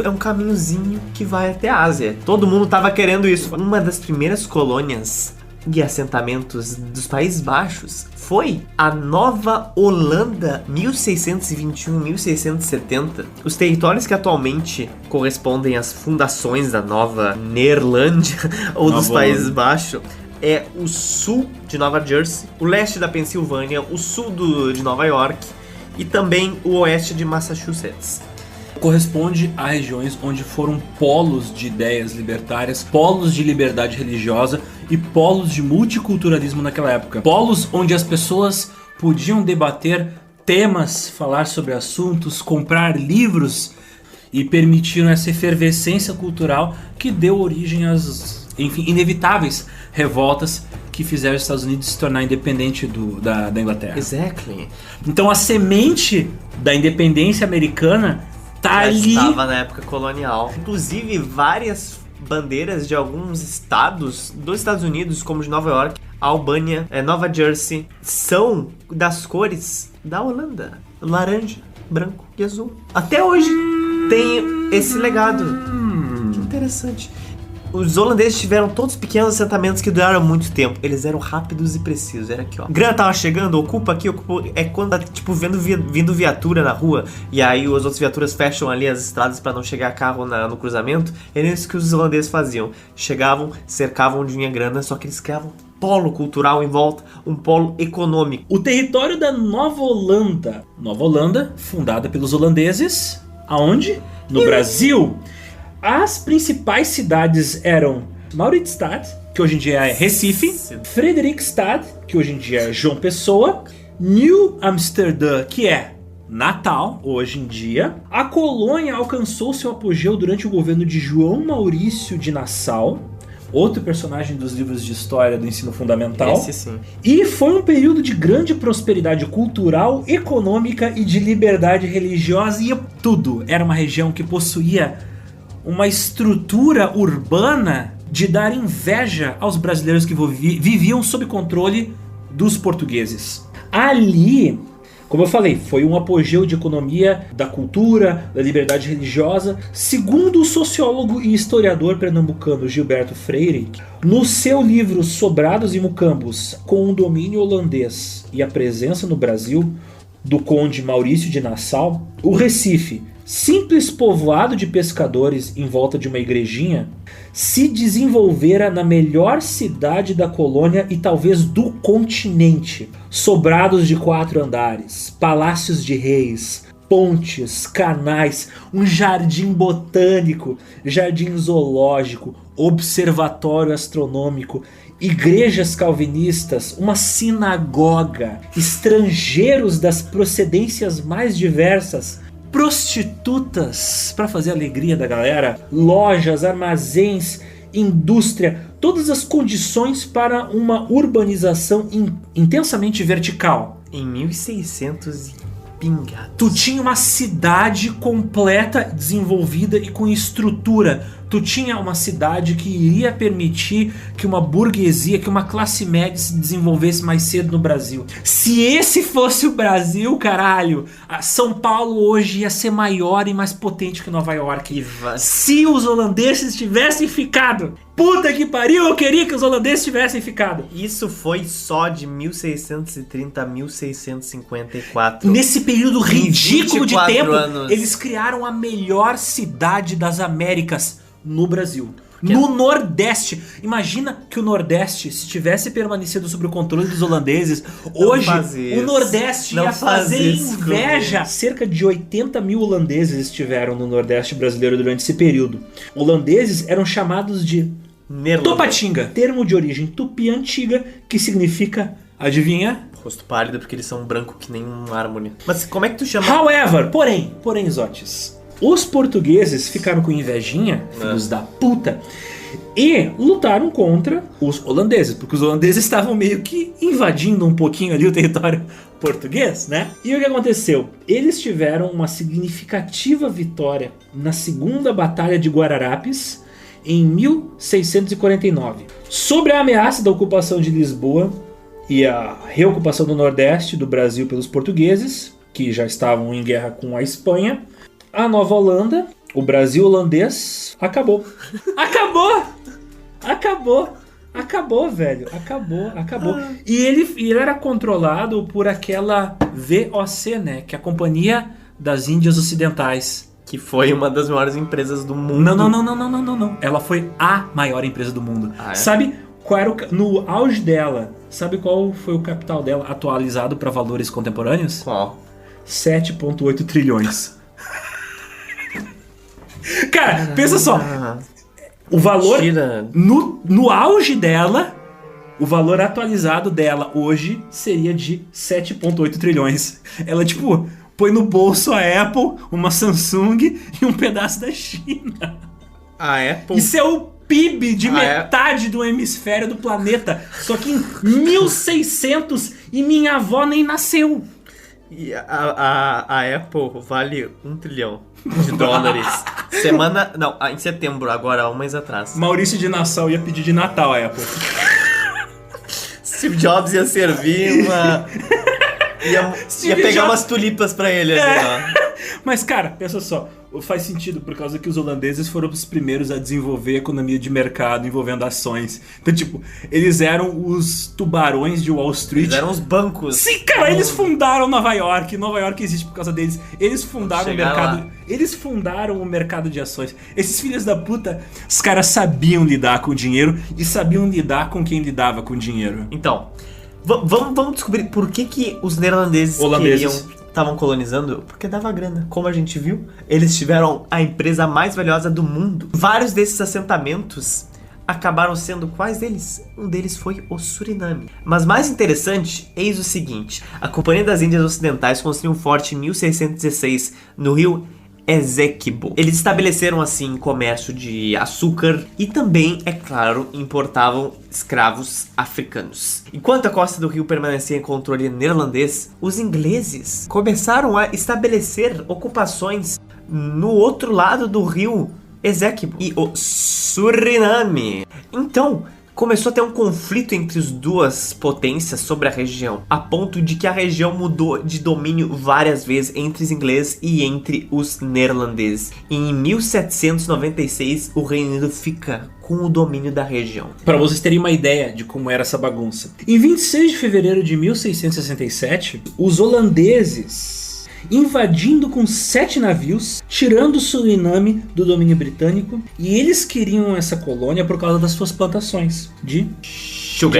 é um caminhozinho que vai até a Ásia. Todo mundo tava querendo isso. Uma das primeiras colônias e assentamentos dos Países Baixos foi a Nova Holanda, 1621-1670. Os territórios que atualmente correspondem às fundações da Nova Neerlândia ou dos Países Baixos é o sul de Nova Jersey, o leste da Pensilvânia, o sul de Nova York e também o oeste de Massachusetts. Corresponde a regiões onde foram polos de ideias libertárias, polos de liberdade religiosa e polos de multiculturalismo naquela época. Polos onde as pessoas podiam debater temas, falar sobre assuntos, comprar livros e permitiram essa efervescência cultural que deu origem às, enfim, inevitáveis revoltas que fizeram os Estados Unidos se tornar independente da Inglaterra. Exactly. Então a semente da independência americana tá ali. Estava na época colonial. Inclusive, várias bandeiras de alguns estados dos Estados Unidos, como de Nova York, Albânia, Nova Jersey, são das cores da Holanda. Laranja, branco e azul. Até hoje tem esse legado. Que interessante. Os holandeses tiveram todos pequenos assentamentos que duraram muito tempo. Eles eram rápidos e precisos. Era aqui, ó. Grana tava chegando, ocupa aqui, ocupa... É quando tá, tipo, vindo viatura na rua. E aí as outras viaturas fecham ali as estradas pra não chegar carro no cruzamento. Era isso que os holandeses faziam. Chegavam, cercavam onde vinha grana, só que eles criavam polo cultural em volta, um polo econômico. O território da Nova Holanda. Nova Holanda, fundada pelos holandeses. Aonde? No Brasil. As principais cidades eram Mauritsstad, que hoje em dia é Recife, Frederikstad, que hoje em dia é João Pessoa, New Amsterdã, que é Natal, hoje em dia. A colônia alcançou seu apogeu durante o governo de João Maurício de Nassau, outro personagem dos livros de história do ensino fundamental. Esse sim. E foi um período de grande prosperidade cultural, econômica e de liberdade religiosa, e tudo. Era uma região que possuía uma estrutura urbana de dar inveja aos brasileiros que viviam sob controle dos portugueses. Ali Como eu falei, foi um apogeu de economia, da cultura, da liberdade religiosa. Segundo o sociólogo e historiador pernambucano Gilberto Freire, no seu livro Sobrados e Mucambos, com o domínio holandês e a presença no Brasil do conde Maurício de Nassau, o Recife, simples povoado de pescadores em volta de uma igrejinha, se desenvolvera na melhor cidade da colônia e talvez do continente. Sobrados de 4 andares, palácios de reis, pontes, canais, um jardim botânico, jardim zoológico, observatório astronômico, igrejas calvinistas, uma sinagoga, estrangeiros das procedências mais diversas, prostitutas para fazer a alegria da galera, lojas, armazéns, indústria, todas as condições para uma urbanização intensamente vertical. Em 1600 e pingados. Tu tinha uma cidade completa, desenvolvida e com estrutura. Tu tinha uma cidade que iria permitir que uma burguesia, que uma classe média se desenvolvesse mais cedo no Brasil. Se esse fosse o Brasil, caralho, São Paulo hoje ia ser maior e mais potente que Nova York. Se os holandeses tivessem ficado. Puta que pariu, eu queria que os holandeses tivessem ficado. Isso foi só de 1630 a 1654. Nesse período ridículo de tempo, anos. Eles criaram a melhor cidade das Américas no Brasil. No Nordeste. Imagina que o Nordeste, se tivesse permanecido sob o controle dos holandeses, hoje o Nordeste ia fazer inveja. Cerca de 80 mil holandeses estiveram no Nordeste brasileiro durante esse período. Holandeses eram chamados de Topatinga, termo de origem tupi antiga, que significa, adivinha? Rosto pálido, porque eles são branco que nem um mármore. Mas como é que tu chama? However, porém, Zotes, os portugueses ficaram com invejinha, filhos da puta, e lutaram contra os holandeses, porque os holandeses estavam meio que invadindo um pouquinho ali o território português, né? E o que aconteceu? Eles tiveram uma significativa vitória na Segunda Batalha de Guararapes, em 1649. Sobre a ameaça da ocupação de Lisboa e a reocupação do Nordeste do Brasil pelos portugueses, que já estavam em guerra com a Espanha, a Nova Holanda, o Brasil holandês, acabou. Acabou, velho. Acabou. E ele era controlado por aquela VOC, né? Que é a Companhia das Índias Ocidentais. Que foi uma das maiores empresas do mundo. Não. Ela foi a maior empresa do mundo. Ah, é? Sabe qual era no auge dela? Sabe qual foi o capital dela atualizado para valores contemporâneos? Qual? 7,8 trilhões. Cara, pensa só. O valor no auge dela, o valor atualizado dela hoje seria de 7,8 trilhões. Ela, tipo, põe no bolso a Apple, uma Samsung e um pedaço da China. A Apple? Isso é o PIB de metade do hemisfério do planeta. Só que em 1600 e minha avó nem nasceu. E a Apple vale 1 trilhão de dólares. Em setembro, agora, há um mês atrás. Maurício de Nassau ia pedir de Natal a Apple. Steve Jobs ia servir uma... Ia pegar umas tulipas pra ele ali, ó. Mas, cara, pensa só. Faz sentido por causa que os holandeses foram os primeiros a desenvolver a economia de mercado envolvendo ações. Então, tipo, eles eram os tubarões de Wall Street. Eles eram os bancos. Sim, cara, eles fundaram Nova York. Nova York existe por causa deles. Eles fundaram o mercado. Lá. Eles fundaram o mercado de ações. Esses filhos da puta, os caras sabiam lidar com o dinheiro e sabiam lidar com quem lidava com o dinheiro. Então, vamos descobrir por que os neerlandeses estavam colonizando, porque dava grana. Como a gente viu, eles tiveram a empresa mais valiosa do mundo. Vários desses assentamentos acabaram sendo quais deles? Um deles foi o Suriname. Mas mais interessante, eis o seguinte: a Companhia das Índias Ocidentais construiu um forte em 1616 no rio Essequibo. Eles estabeleceram assim comércio de açúcar e também, é claro, importavam escravos africanos. Enquanto a costa do rio permanecia em controle neerlandês, os ingleses começaram a estabelecer ocupações no outro lado do rio Essequibo e o Suriname. Então, começou a ter um conflito entre as duas potências sobre a região, a ponto de que a região mudou de domínio várias vezes entre os ingleses e entre os neerlandeses. E em 1796, o Reino Unido fica com o domínio da região. Para vocês terem uma ideia de como era essa bagunça. Em 26 de fevereiro de 1667, os holandeses, invadindo com 7 navios, tirando Suriname do domínio britânico, e eles queriam essa colônia por causa das suas plantações de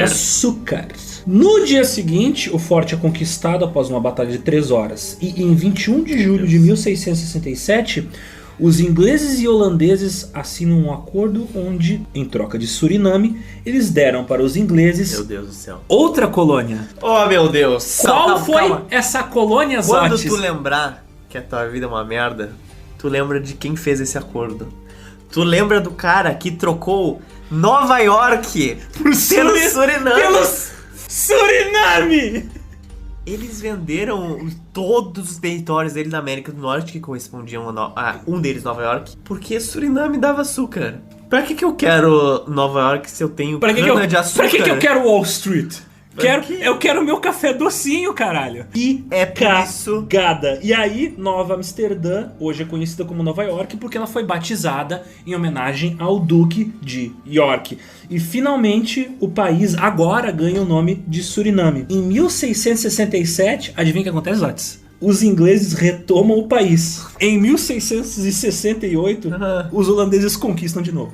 açúcar. No dia seguinte, o forte é conquistado após uma batalha de 3 horas, e em 21 de julho de 1667, os ingleses e holandeses assinam um acordo onde, em troca de Suriname, eles deram para os ingleses, Meu Deus do céu, outra colônia. Oh, meu Deus. Qual foi essa colônia, Quando Zotis? tu lembrar que a tua vida é uma merda, tu lembra de quem fez esse acordo. Tu lembra do cara que trocou Nova York pelo Suriname. Pelo Suriname! Eles venderam todos os territórios dele da América do Norte, que correspondiam a um deles, Nova York, porque Suriname dava açúcar. Pra que eu quero Nova York se eu tenho cana de açúcar? Pra que eu quero Wall Street? Eu quero meu café docinho, caralho. E é por isso. Cagada. E aí, Nova Amsterdã, hoje é conhecida como Nova York, porque ela foi batizada em homenagem ao Duque de York. E finalmente, o país agora ganha o nome de Suriname. Em 1667, adivinha o que acontece, Zotis? Os ingleses retomam o país. Em 1668, os holandeses conquistam de novo.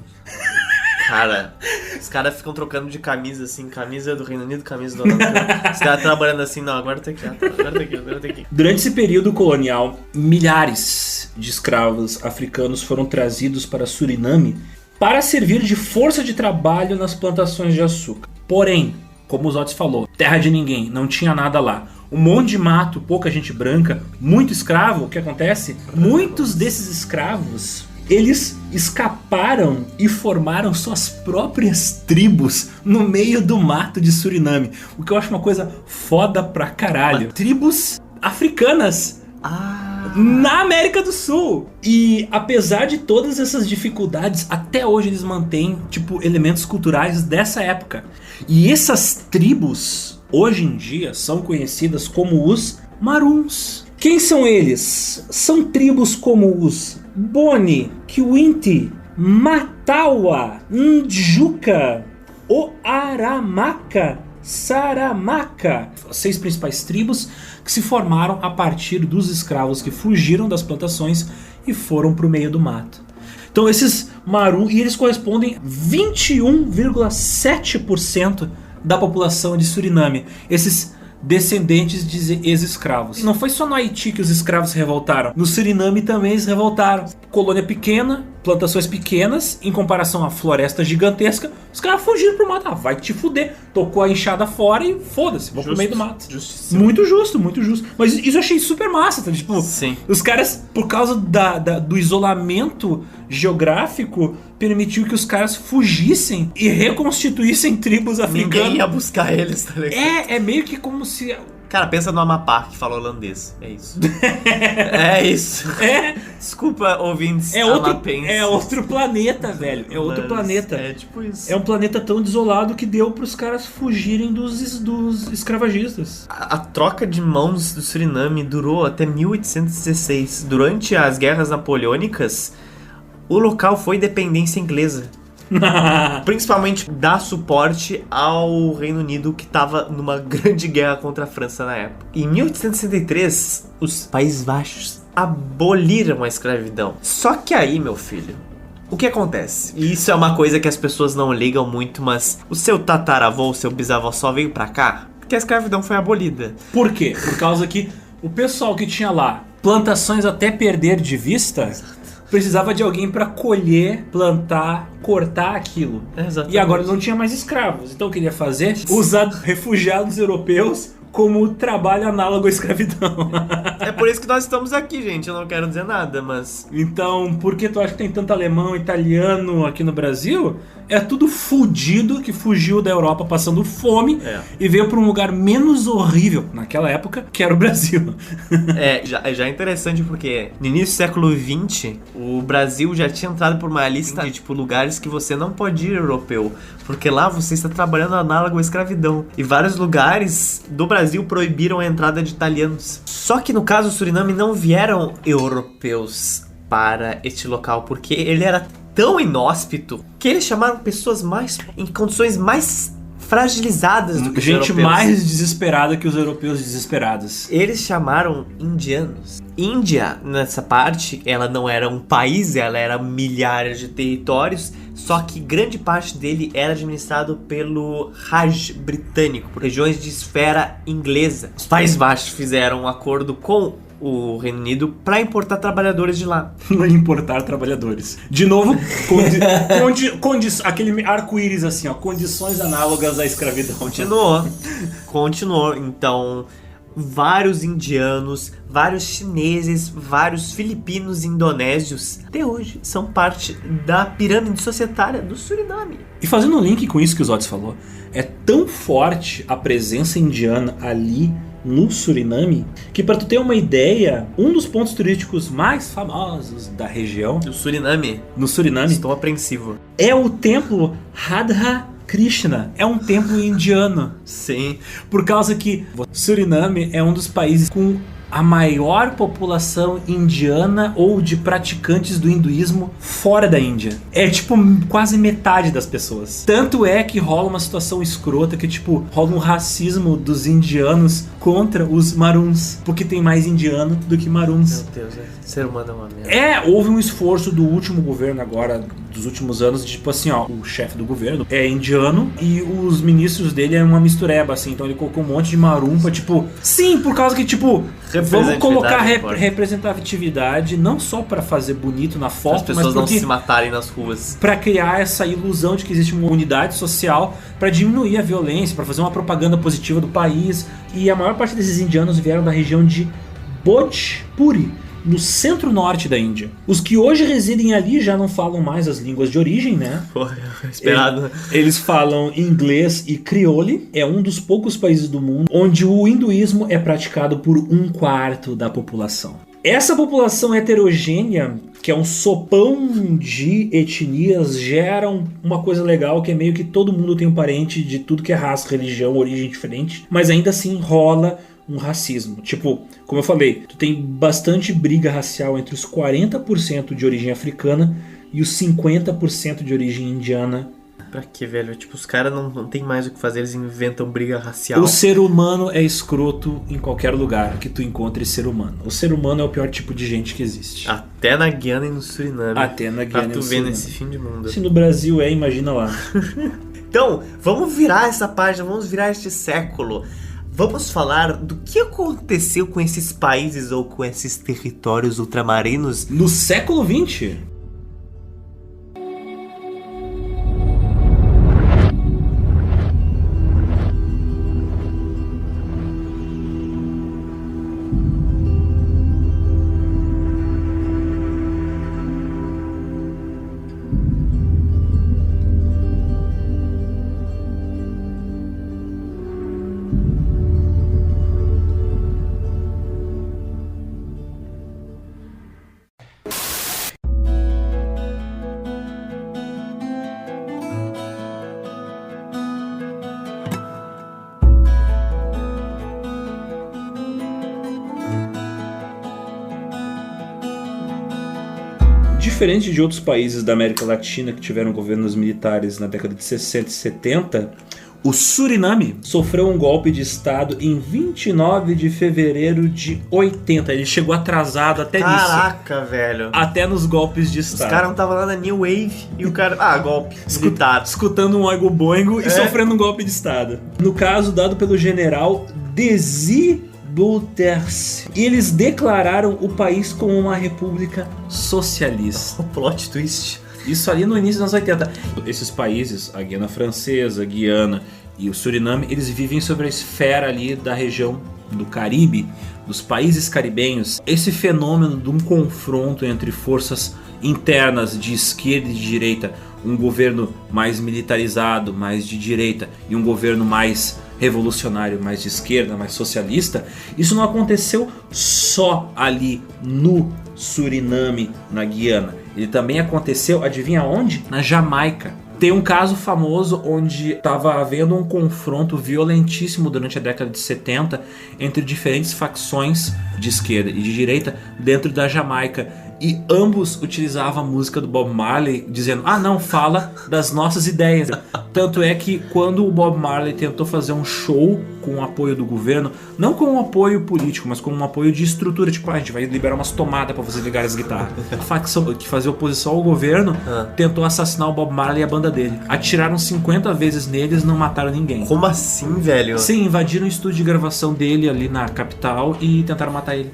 Cara, os caras ficam trocando de camisa, assim, camisa do Reino Unido, camisa do Holanda. Os caras trabalhando assim, não, agora tá aqui, agora tá aqui. Durante esse período colonial, milhares de escravos africanos foram trazidos para Suriname para servir de força de trabalho nas plantações de açúcar. Porém, como o Zotis falou, terra de ninguém, não tinha nada lá. Um monte de mato, pouca gente branca, muito escravo. O que acontece? Muitos desses escravos, eles escaparam e formaram suas próprias tribos no meio do mato de Suriname. O que eu acho uma coisa foda pra caralho. Tribos africanas na América do Sul. E apesar de todas essas dificuldades, até hoje eles mantêm elementos culturais dessa época. E essas tribos, hoje em dia, são conhecidas como os Maroons. Quem são eles? São tribos como os Boni, Kiwinti, Matawa, Njuka, Oaramaka, Saramaka. As 6 principais tribos que se formaram a partir dos escravos que fugiram das plantações e foram para o meio do mato. Então esses Maru, e eles correspondem a 21,7% da população de Suriname. Esses descendentes de ex-escravos. E não foi só no Haiti que os escravos se revoltaram. No Suriname também eles se revoltaram. Colônia pequena, plantações pequenas, em comparação à floresta gigantesca, os caras fugiram pro mato. Vai te fuder. Tocou a enxada fora e foda-se, vou pro meio do mato. Justíssimo. Muito justo, muito justo. Mas isso eu achei super massa, tá? Sim. Os caras, por causa do isolamento geográfico, permitiu que os caras fugissem e reconstituíssem tribos africanas. Ninguém ia buscar eles, tá ligado? É meio que como se... Cara, pensa no Amapá que fala holandês. É isso. É isso. Desculpa, ouvintes amapenses. É outro planeta, velho. É outro planeta. É tipo isso. É um planeta tão desolado que deu pros caras fugirem dos escravagistas. A troca de mãos do Suriname durou até 1816. Durante as guerras napoleônicas, o local foi dependência inglesa. Principalmente dar suporte ao Reino Unido, que estava numa grande guerra contra a França na época. Em 1863, os Países Baixos aboliram a escravidão. Só que aí, meu filho, o que acontece? E isso é uma coisa que as pessoas não ligam muito, mas o seu tataravô, o seu bisavô só veio pra cá porque a escravidão foi abolida. Por quê? Por causa que o pessoal que tinha lá plantações até perder de vista... precisava de alguém para colher, plantar, cortar aquilo. Exatamente. E agora não tinha mais escravos. Então o que ele ia fazer? Usar refugiados europeus como trabalho análogo à escravidão. É por isso que nós estamos aqui, gente. Eu não quero dizer nada, mas... Então, por que tu acha que tem tanto alemão, italiano aqui no Brasil? é tudo fudido que fugiu da Europa passando fome e veio pra um lugar menos horrível naquela época, que era o Brasil. Já é interessante porque no início do século XX, o Brasil já tinha entrado por uma lista de tipo lugares que você não pode ir europeu, porque lá você está trabalhando análogo à escravidão. E vários lugares do Brasil proibiram a entrada de italianos. Só que no caso do Suriname não vieram europeus para este local, porque ele era tão inóspito que eles chamaram pessoas em condições mais fragilizadas do que os gente europeus. mais desesperada que os europeus desesperados. Eles chamaram indianos. Índia, nessa parte, ela não era um país, ela era milhares de territórios, só que grande parte dele era administrado pelo Raj britânico, por regiões de esfera inglesa. Os Países Baixos fizeram um acordo com o Reino Unido para importar trabalhadores de lá. Importar trabalhadores. De novo, aquele arco-íris assim, ó, condições análogas à escravidão. Continuou. Então, vários indianos, vários chineses, vários filipinos e indonésios, até hoje, são parte da pirâmide societária do Suriname. E fazendo um link com isso que o Zotis falou, é tão forte a presença indiana ali no Suriname, que para tu ter uma ideia, um dos pontos turísticos mais famosos da região, no Suriname, estou apreensivo, é o templo Radha Krishna. É um templo indiano. Sim. Por causa que Suriname é um dos países com a maior população indiana ou de praticantes do hinduísmo fora da Índia. É tipo quase metade das pessoas. Tanto é que rola uma situação escrota que tipo rola um racismo dos indianos contra os maroons, porque tem mais indiano do que maroons. Meu Deus, ser humano é uma merda. Houve um esforço do último governo agora, dos últimos anos, de tipo assim, ó, o chefe do governo é indiano e os ministros dele é uma mistureba, assim, então ele colocou um monte de maroon pra, tipo, sim, por causa que, tipo, vamos colocar representatividade, não só pra fazer bonito na foto, as pessoas não se matarem nas ruas, pra criar essa ilusão de que existe uma unidade social, pra diminuir a violência, pra fazer uma propaganda positiva do país. E a maior parte desses indianos vieram da região de Bhojpuri, no centro-norte da Índia. Os que hoje residem ali já não falam mais as línguas de origem, né? Porra, esperado. Eles falam inglês e crioulo. É um dos poucos países do mundo onde o hinduísmo é praticado por 1/4 da população. Essa população heterogênea, que é um sopão de etnias, gera uma coisa legal, que é meio que todo mundo tem um parente de tudo que é raça, religião, origem diferente, mas ainda assim rola um racismo. Tipo, como eu falei, tu tem bastante briga racial entre os 40% de origem africana e os 50% de origem indiana. Pra que, velho? Tipo, os caras não tem mais o que fazer, eles inventam briga racial. O ser humano é escroto em qualquer lugar que tu encontre ser humano. O ser humano é o pior tipo de gente que existe. Até na Guiana e no Suriname. Até na Guiana e no Suriname. Pra tu ver nesse fim de mundo. Se no Brasil imagina lá. Então, vamos virar essa página, vamos virar este século. Vamos falar do que aconteceu com esses países ou com esses territórios ultramarinos no século XX. Diferente de outros países da América Latina que tiveram governos militares na década de 60 e 70, o Suriname sofreu um golpe de estado em 29 de fevereiro de 80. Ele chegou atrasado até nisso. Caraca, velho. Até nos golpes de estado. Os caras não estavam lá na New Wave e o cara... golpe. Escutando um oigo boingo e sofrendo um golpe de estado. No caso, dado pelo general Desi Bouterse. E eles declararam o país como uma república socialista. O plot twist. Isso ali no início dos anos 80. Esses países, a Guiana Francesa, a Guiana e o Suriname, eles vivem sobre a esfera ali da região do Caribe, dos países caribenhos. Esse fenômeno de um confronto entre forças internas de esquerda e de direita um governo mais militarizado, mais de direita, e um governo mais revolucionário, mais de esquerda, mais socialista, isso não aconteceu só ali no Suriname, na Guiana. Ele também aconteceu, adivinha onde? Na Jamaica. Tem um caso famoso onde estava havendo um confronto violentíssimo durante a década de 70 entre diferentes facções de esquerda e de direita dentro da Jamaica. E ambos utilizavam a música do Bob Marley dizendo, não, fala das nossas ideias. Tanto é que quando o Bob Marley tentou fazer um show com o apoio do governo, não com um apoio político, mas com um apoio de estrutura, tipo, a gente vai liberar umas tomadas para vocês ligarem as guitarras. A facção que fazia oposição ao governo tentou assassinar o Bob Marley e a banda dele. Atiraram 50 vezes neles, não mataram ninguém. Como assim, velho? Sim, invadiram o estúdio de gravação dele ali na capital e tentaram matar ele.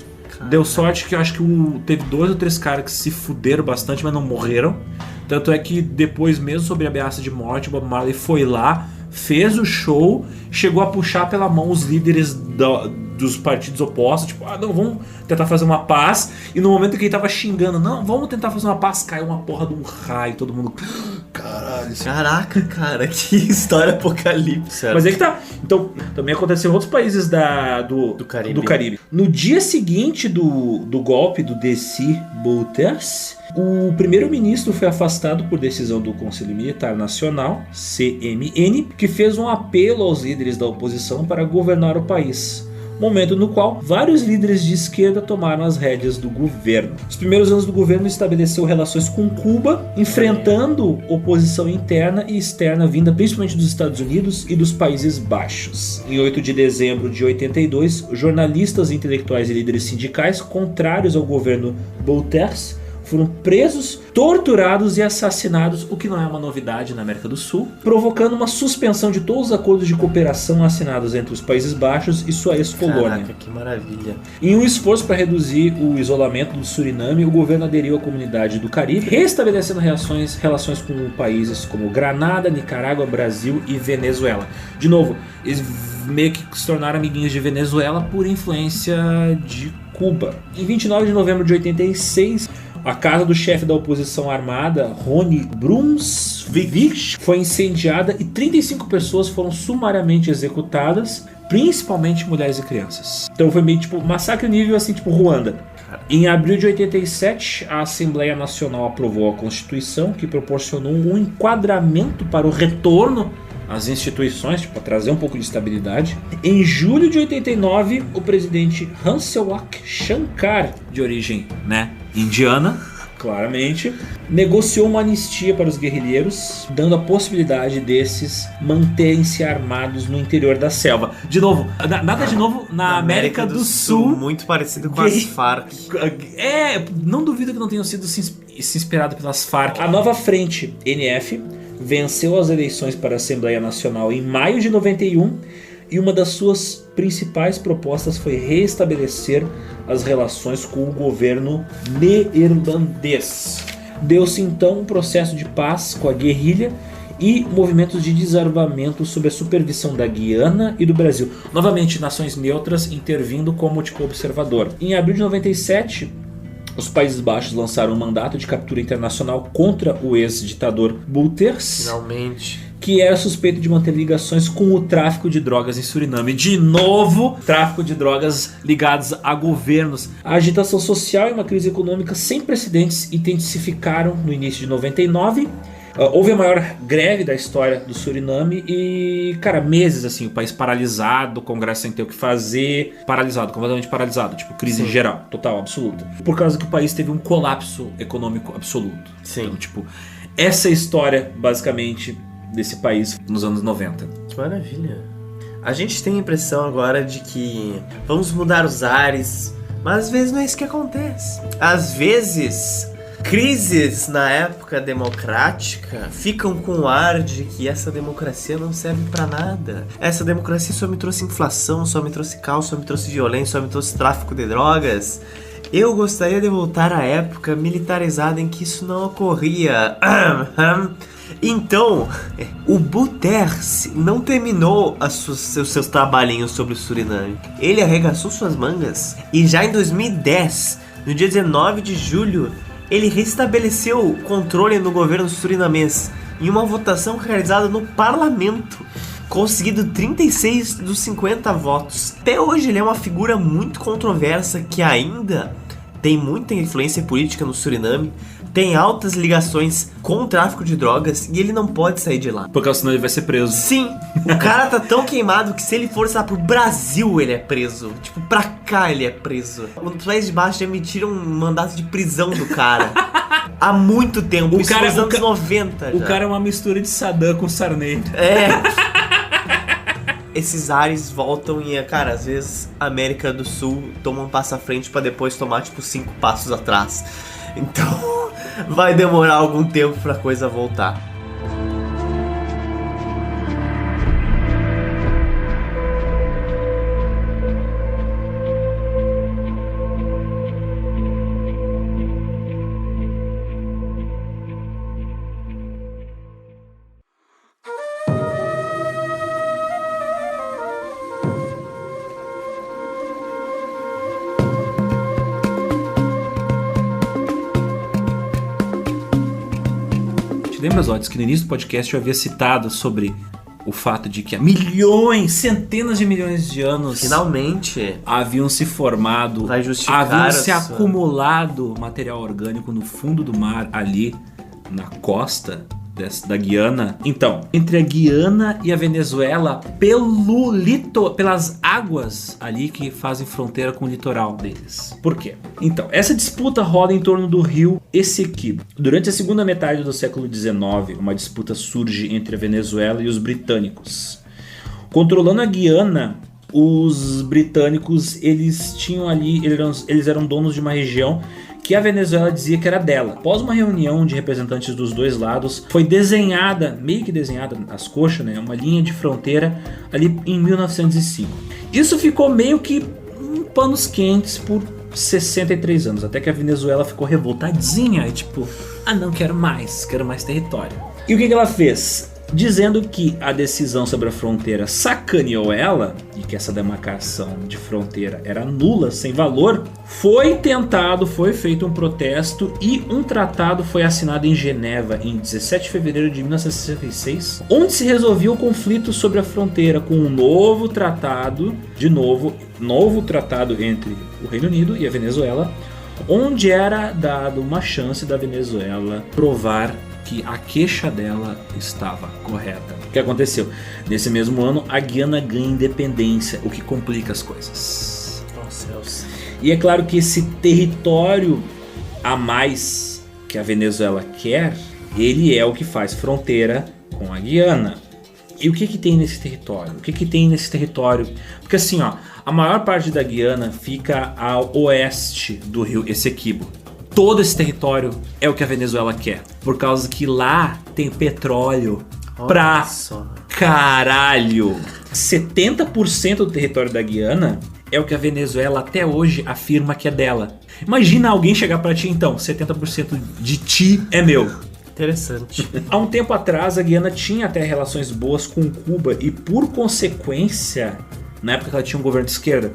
Deu sorte que eu acho que teve 2 ou 3 caras que se fuderam bastante, mas não morreram. Tanto é que depois, mesmo sob ameaça de morte, o Bob Marley foi lá, fez o show, chegou a puxar pela mão os líderes dos partidos opostos, tipo, não, vamos tentar fazer uma paz. E no momento que ele tava xingando, não, vamos tentar fazer uma paz, caiu uma porra de um raio, todo mundo... Caralho. Caraca, cara, que história apocalipse. Mas aí que tá. Então, também aconteceu em outros países do Caribe. No dia seguinte do golpe do Desi Bouterse, o primeiro-ministro foi afastado por decisão do Conselho Militar Nacional, CMN, que fez um apelo aos líderes da oposição para governar o país. Momento no qual vários líderes de esquerda tomaram as rédeas do governo. Os primeiros anos do governo estabeleceu relações com Cuba, enfrentando oposição interna e externa vinda principalmente dos Estados Unidos e dos Países Baixos. Em 8 de dezembro de 82, jornalistas, intelectuais e líderes sindicais contrários ao governo Bouterse foram presos, torturados e assassinados, o que não é uma novidade na América do Sul, provocando uma suspensão de todos os acordos de cooperação assinados entre os Países Baixos e sua ex-colônia. Caraca, que maravilha. Em um esforço para reduzir o isolamento do Suriname, o governo aderiu à comunidade do Caribe, restabelecendo relações com países como Granada, Nicarágua, Brasil e Venezuela. De novo, eles meio que se tornaram amiguinhos de Venezuela por influência de Cuba. Em 29 de novembro de 86... a casa do chefe da oposição armada, Rony Brunsvik, foi incendiada e 35 pessoas foram sumariamente executadas, principalmente mulheres e crianças. Então foi meio tipo massacre nível assim, tipo Ruanda. Em abril de 87, a Assembleia Nacional aprovou a Constituição, que proporcionou um enquadramento para o retorno às instituições, tipo, para trazer um pouco de estabilidade. Em julho de 89, o presidente Ranselwak Shankar, de origem, indiana, claramente, negociou uma anistia para os guerrilheiros, dando a possibilidade desses manterem-se armados no interior da selva. De novo, nada de novo na América do Sul. Muito parecido com as Farc. Não duvido que não tenham sido se inspirado pelas Farc. A nova frente, NF, venceu as eleições para a Assembleia Nacional em maio de 91 e uma das suas principais propostas foi restabelecer as relações com o governo neerlandês. Deu-se então um processo de paz com a guerrilha e movimentos de desarmamento sob a supervisão da Guiana e do Brasil. Novamente, nações neutras intervindo como observador. Em abril de 97... os Países Baixos lançaram um mandato de captura internacional contra o ex-ditador Bouterse, finalmente, que era suspeito de manter ligações com o tráfico de drogas em Suriname. De novo, tráfico de drogas ligados a governos. A agitação social e uma crise econômica sem precedentes intensificaram no início de 99. Houve a maior greve da história do Suriname e, meses assim, o país paralisado, o Congresso sem ter o que fazer, paralisado, completamente paralisado, tipo, crise geral, total, absoluta. Por causa que o país teve um colapso econômico absoluto. Sim. Então, tipo, essa é a história, basicamente, desse país nos anos 90. Que maravilha. A gente tem a impressão agora de que vamos mudar os ares, mas às vezes não é isso que acontece. Às vezes... crises na época democrática ficam com o ar de que essa democracia não serve pra nada. Essa democracia só me trouxe inflação, só me trouxe caos, só me trouxe violência, só me trouxe tráfico de drogas. Eu gostaria de voltar à época militarizada em que isso não ocorria. Então, o Bouterse não terminou seus trabalhinhos sobre o Suriname. Ele arregaçou suas mangas e já em 2010, no dia 19 de julho, ele restabeleceu o controle no governo surinamês em uma votação realizada no parlamento, conseguindo 36 dos 50 votos. Até hoje ele é uma figura muito controversa que ainda tem muita influência política no Suriname, tem altas ligações com o tráfico de drogas e ele não pode sair de lá. Porque senão ele vai ser preso. Sim, o cara tá tão queimado que se ele for, sei lá, pro Brasil ele é preso. Tipo, pra cá ele é preso. Os Países de Baixo emitiram um mandato de prisão do cara. Há muito tempo, isso nos anos 90 já. O cara é uma mistura de Saddam com Sarney. Esses ares voltam e, cara, às vezes a América do Sul toma um passo à frente pra depois tomar, tipo, 5 passos atrás. Então, vai demorar algum tempo pra coisa voltar. Lembra, Zotes, que no início do podcast eu havia citado sobre o fato de que há milhões, centenas de milhões de anos finalmente haviam se formado, haviam se acumulado material orgânico no fundo do mar ali na costa da Guiana. Então, entre a Guiana e a Venezuela, pelas águas ali que fazem fronteira com o litoral deles. Por quê? Então, essa disputa roda em torno do rio Essequibo. Durante a segunda metade do século XIX, uma disputa surge entre a Venezuela e os britânicos. Controlando a Guiana, os britânicos, eles eram donos de uma região que a Venezuela dizia que era dela. Após uma reunião de representantes dos dois lados, foi meio que desenhada às coxas, né, uma linha de fronteira ali em 1905. Isso ficou meio que em panos quentes por 63 anos, até que a Venezuela ficou revoltadinha e tipo, não, quero mais território. E o que ela fez? Dizendo que a decisão sobre a fronteira sacaneou ela e que essa demarcação de fronteira era nula, sem valor, foi feito um protesto e um tratado foi assinado em Geneva em 17 de fevereiro de 1966, onde se resolvia o conflito sobre a fronteira com um novo tratado entre o Reino Unido e a Venezuela, onde era dado uma chance da Venezuela provar que a queixa dela estava correta. O que aconteceu? Nesse mesmo ano, a Guiana ganha independência, o que complica as coisas. Oh, céus. E é claro que esse território a mais que a Venezuela quer, ele é o que faz fronteira com a Guiana. E o que tem nesse território? Porque assim, a maior parte da Guiana fica ao oeste do rio Essequibo. Todo esse território é o que a Venezuela quer, por causa que lá tem petróleo pra caralho. 70% do território da Guiana é o que a Venezuela até hoje afirma que é dela. Imagina alguém chegar pra ti, então, 70% de ti é meu. Interessante. Há um tempo atrás, a Guiana tinha até relações boas com Cuba e, por consequência, na época que ela tinha um governo de esquerda,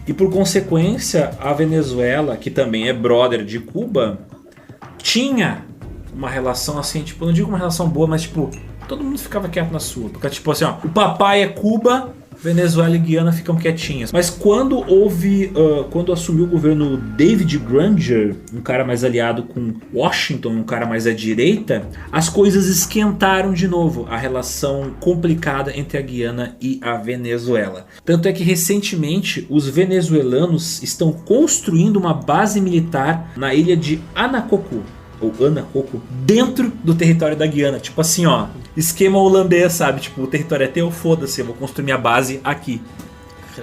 e por consequência, a Venezuela, que também é brother de Cuba, tinha uma relação assim, tipo, não digo uma relação boa, mas tipo, todo mundo ficava quieto na sua. Porque tipo assim, o papai é Cuba, Venezuela e Guiana ficam quietinhas. Mas quando quando assumiu o governo David Granger, um cara mais aliado com Washington, um cara mais à direita, as coisas esquentaram de novo, a relação complicada entre a Guiana e a Venezuela. Tanto é que recentemente os venezuelanos estão construindo uma base militar na ilha de Anacoco, dentro do território da Guiana. Tipo assim, esquema holandês, sabe? Tipo, o território é teu, foda-se, eu vou construir minha base aqui.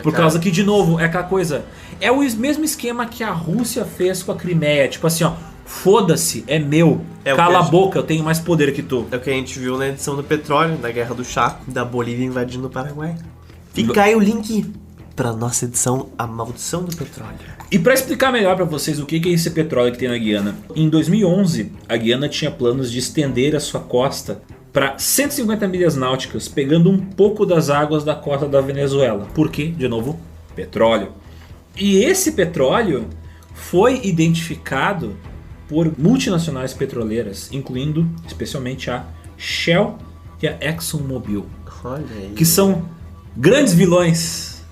Por causa que, de novo, é aquela coisa, é o mesmo esquema que a Rússia fez com a Crimeia. Tipo assim, foda-se, é meu, cala a boca, eu tenho mais poder que tu. É o que a gente viu na edição do petróleo, na Guerra do Chaco, da Bolívia invadindo o Paraguai. Fica aí o link pra nossa edição A Maldição do Petróleo. E para explicar melhor para vocês o que é esse petróleo que tem na Guiana, em 2011 a Guiana tinha planos de estender a sua costa para 150 milhas náuticas, pegando um pouco das águas da costa da Venezuela. Por quê? De novo, petróleo. E esse petróleo foi identificado por multinacionais petroleiras, incluindo especialmente a Shell e a ExxonMobil, Olha aí. que são grandes vilões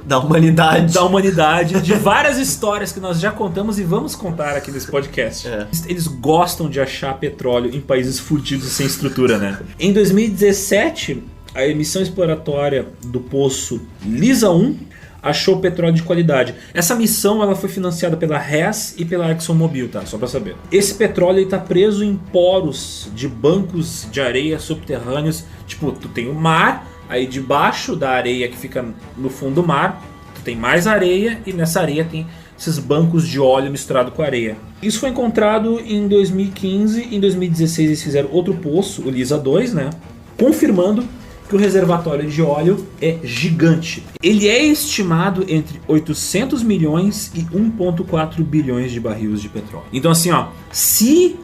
Da humanidade. de várias histórias que nós já contamos e vamos contar aqui nesse podcast. Eles gostam de achar petróleo em países fudidos e sem estrutura, né? Em 2017, a emissão exploratória do poço Liza 1 achou petróleo de qualidade. Essa missão ela foi financiada pela Hess e pela ExxonMobil, tá? Só pra saber. Esse petróleo está preso em poros de bancos de areia subterrâneos. Tipo, tu tem o mar, aí debaixo da areia que fica no fundo do mar, tu tem mais areia e nessa areia tem esses bancos de óleo misturado com areia. Isso foi encontrado em 2015. Em 2016 eles fizeram outro poço, o Liza 2, né? Confirmando que o reservatório de óleo é gigante. Ele é estimado entre 800 milhões e 1,4 bilhões de barris de petróleo. Então assim, ó, se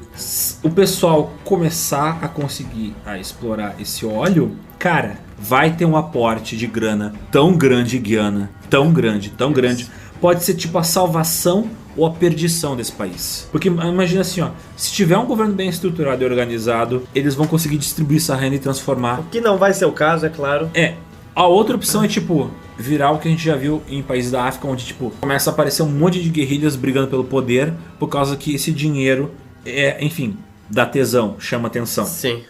o pessoal começar a conseguir a explorar esse óleo, cara, vai ter um aporte de grana tão grande, Guiana, tão grande, pode ser tipo a salvação ou a perdição desse país. Porque imagina assim, ó, se tiver um governo bem estruturado e organizado, eles vão conseguir distribuir essa renda e transformar. O que não vai ser o caso, é claro. A outra opção é tipo virar o que a gente já viu em países da África, onde tipo começa a aparecer um monte de guerrilhas brigando pelo poder, por causa que esse dinheiro enfim, dá tesão, chama atenção. Sim.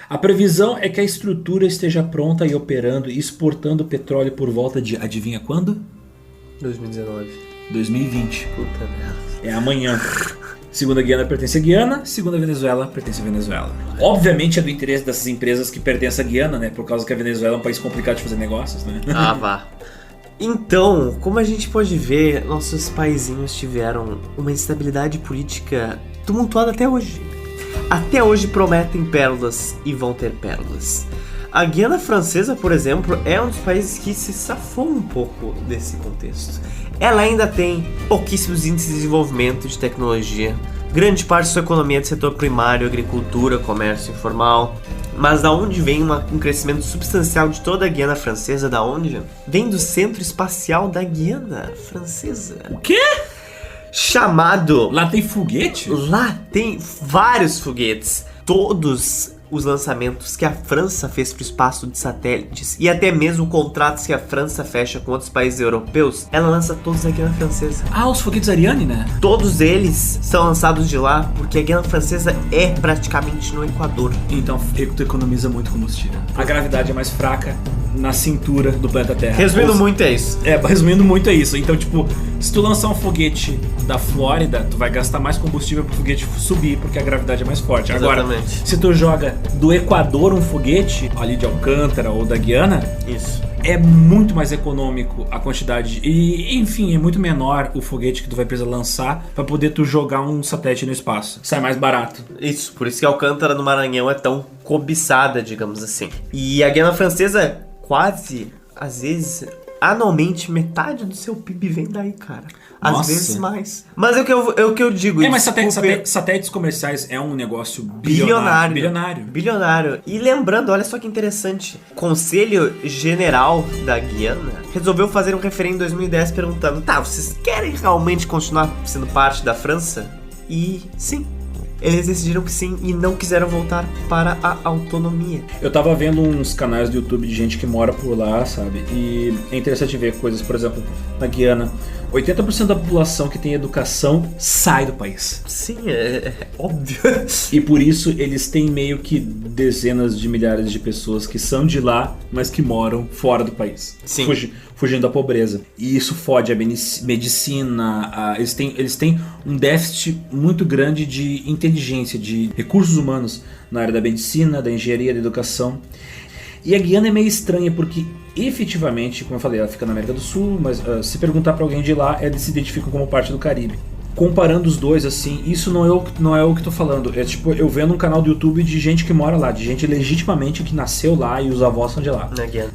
A previsão é que a estrutura esteja pronta e operando e exportando petróleo por volta de, adivinha quando? 2019. 2020. Puta merda. É amanhã. Segunda Guiana pertence a Guiana, segunda Venezuela pertence a Venezuela. Obviamente é do interesse dessas empresas que pertencem à Guiana, né? Por causa que a Venezuela é um país complicado de fazer negócios, né? Ah, vá. Então, como a gente pode ver, nossos paizinhos tiveram uma instabilidade política tumultuada até hoje. Até hoje prometem pérolas e vão ter pérolas. A Guiana Francesa, por exemplo, é um dos países que se safou um pouco desse contexto. Ela ainda tem pouquíssimos índices de desenvolvimento de tecnologia. Grande parte de sua economia é do setor primário, agricultura, comércio informal. Mas da onde vem um crescimento substancial de toda a Guiana Francesa? Da onde? Vem do Centro Espacial da Guiana Francesa. O quê? Chamado... Lá tem foguete? Lá tem vários foguetes. Todos os lançamentos que a França fez para o espaço de satélites e até mesmo contratos que a França fecha com outros países europeus, ela lança todos na Guiana Francesa. Ah, os foguetes Ariane, né? Todos eles são lançados de lá porque a Guiana Francesa é praticamente no Equador. Então tu economiza muito combustível. A gravidade é mais fraca na cintura do planeta Terra. Resumindo muito é isso. Resumindo muito é isso. Então, tipo, se tu lançar um foguete da Flórida, tu vai gastar mais combustível pro foguete subir, porque a gravidade é mais forte. Exatamente. Agora, se tu joga do Equador um foguete, ali de Alcântara ou da Guiana, isso é muito mais econômico a quantidade. E, enfim, é muito menor o foguete que tu vai precisar lançar pra poder tu jogar um satélite no espaço. Sai mais barato. Isso, por isso que a Alcântara no Maranhão é tão cobiçada, digamos assim. E a Guiana Francesa, quase, às vezes, anualmente, metade do seu PIB vem daí, cara. Às Nossa. vezes mais. Mas é o que eu digo. Mas satélites comerciais é um negócio bilionário. E lembrando, olha só que interessante. O Conselho General da Guiana resolveu fazer um referendo em 2010 perguntando: tá, vocês querem realmente continuar sendo parte da França? E sim. Eles decidiram que sim e não quiseram voltar para a autonomia. Eu tava vendo uns canais do YouTube de gente que mora por lá, sabe? E é interessante ver coisas, por exemplo, na Guiana, 80% da população que tem educação sai do país. Sim, é óbvio. E por isso eles têm meio que dezenas de milhares de pessoas que são de lá, mas que moram fora do país. Sim. Fugindo da pobreza. E isso fode a medicina. Eles têm um déficit muito grande de inteligência, de recursos humanos na área da medicina, da engenharia, da educação. E a Guiana é meio estranha porque, efetivamente, como eu falei, ela fica na América do Sul, mas se perguntar pra alguém de lá, eles se identificam como parte do Caribe. Comparando os dois, assim, isso não é o que tô falando. É tipo, eu vendo um canal do YouTube de gente que mora lá, de gente legitimamente que nasceu lá e os avós são de lá.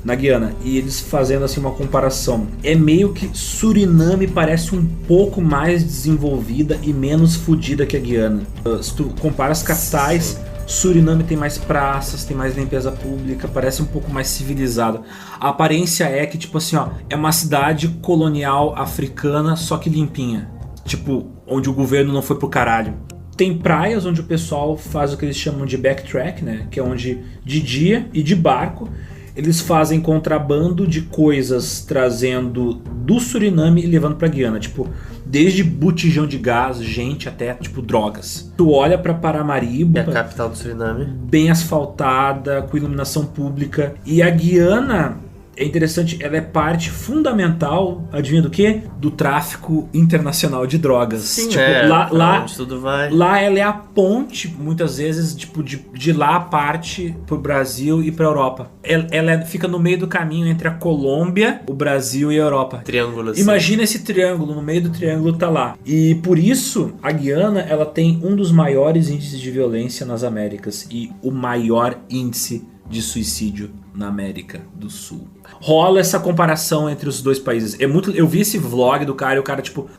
Na Guiana. E eles fazendo, assim, uma comparação. É meio que Suriname parece um pouco mais desenvolvida e menos fodida que a Guiana. Se tu compara as capitais, Suriname tem mais praças, tem mais limpeza pública, parece um pouco mais civilizado. A aparência é que, tipo assim, ó, é uma cidade colonial africana, só que limpinha. Tipo, onde o governo não foi pro caralho. tem praias onde o pessoal faz o que eles chamam de backtrack, né? Que é onde de dia e de barco eles fazem contrabando de coisas trazendo do Suriname e levando pra Guiana. Tipo, desde botijão de gás, gente, até tipo drogas. Tu olha pra Paramaribo, É a capital do Suriname. bem asfaltada, com iluminação pública. E a Guiana, é interessante, ela é parte fundamental, adivinha do quê? Do tráfico internacional de drogas. Sim, tipo, lá onde tudo vai. lá ela é a ponte, muitas vezes, tipo, de lá parte pro Brasil e pra Europa. Ela fica no meio do caminho entre a Colômbia, o Brasil e a Europa. Triângulo, assim. Imagina esse triângulo, no meio do triângulo tá lá. E por isso, a Guiana, ela tem um dos maiores índices de violência nas Américas e o maior índice de suicídio na América do Sul. Rola essa comparação entre os dois países. Eu vi esse vlog do cara e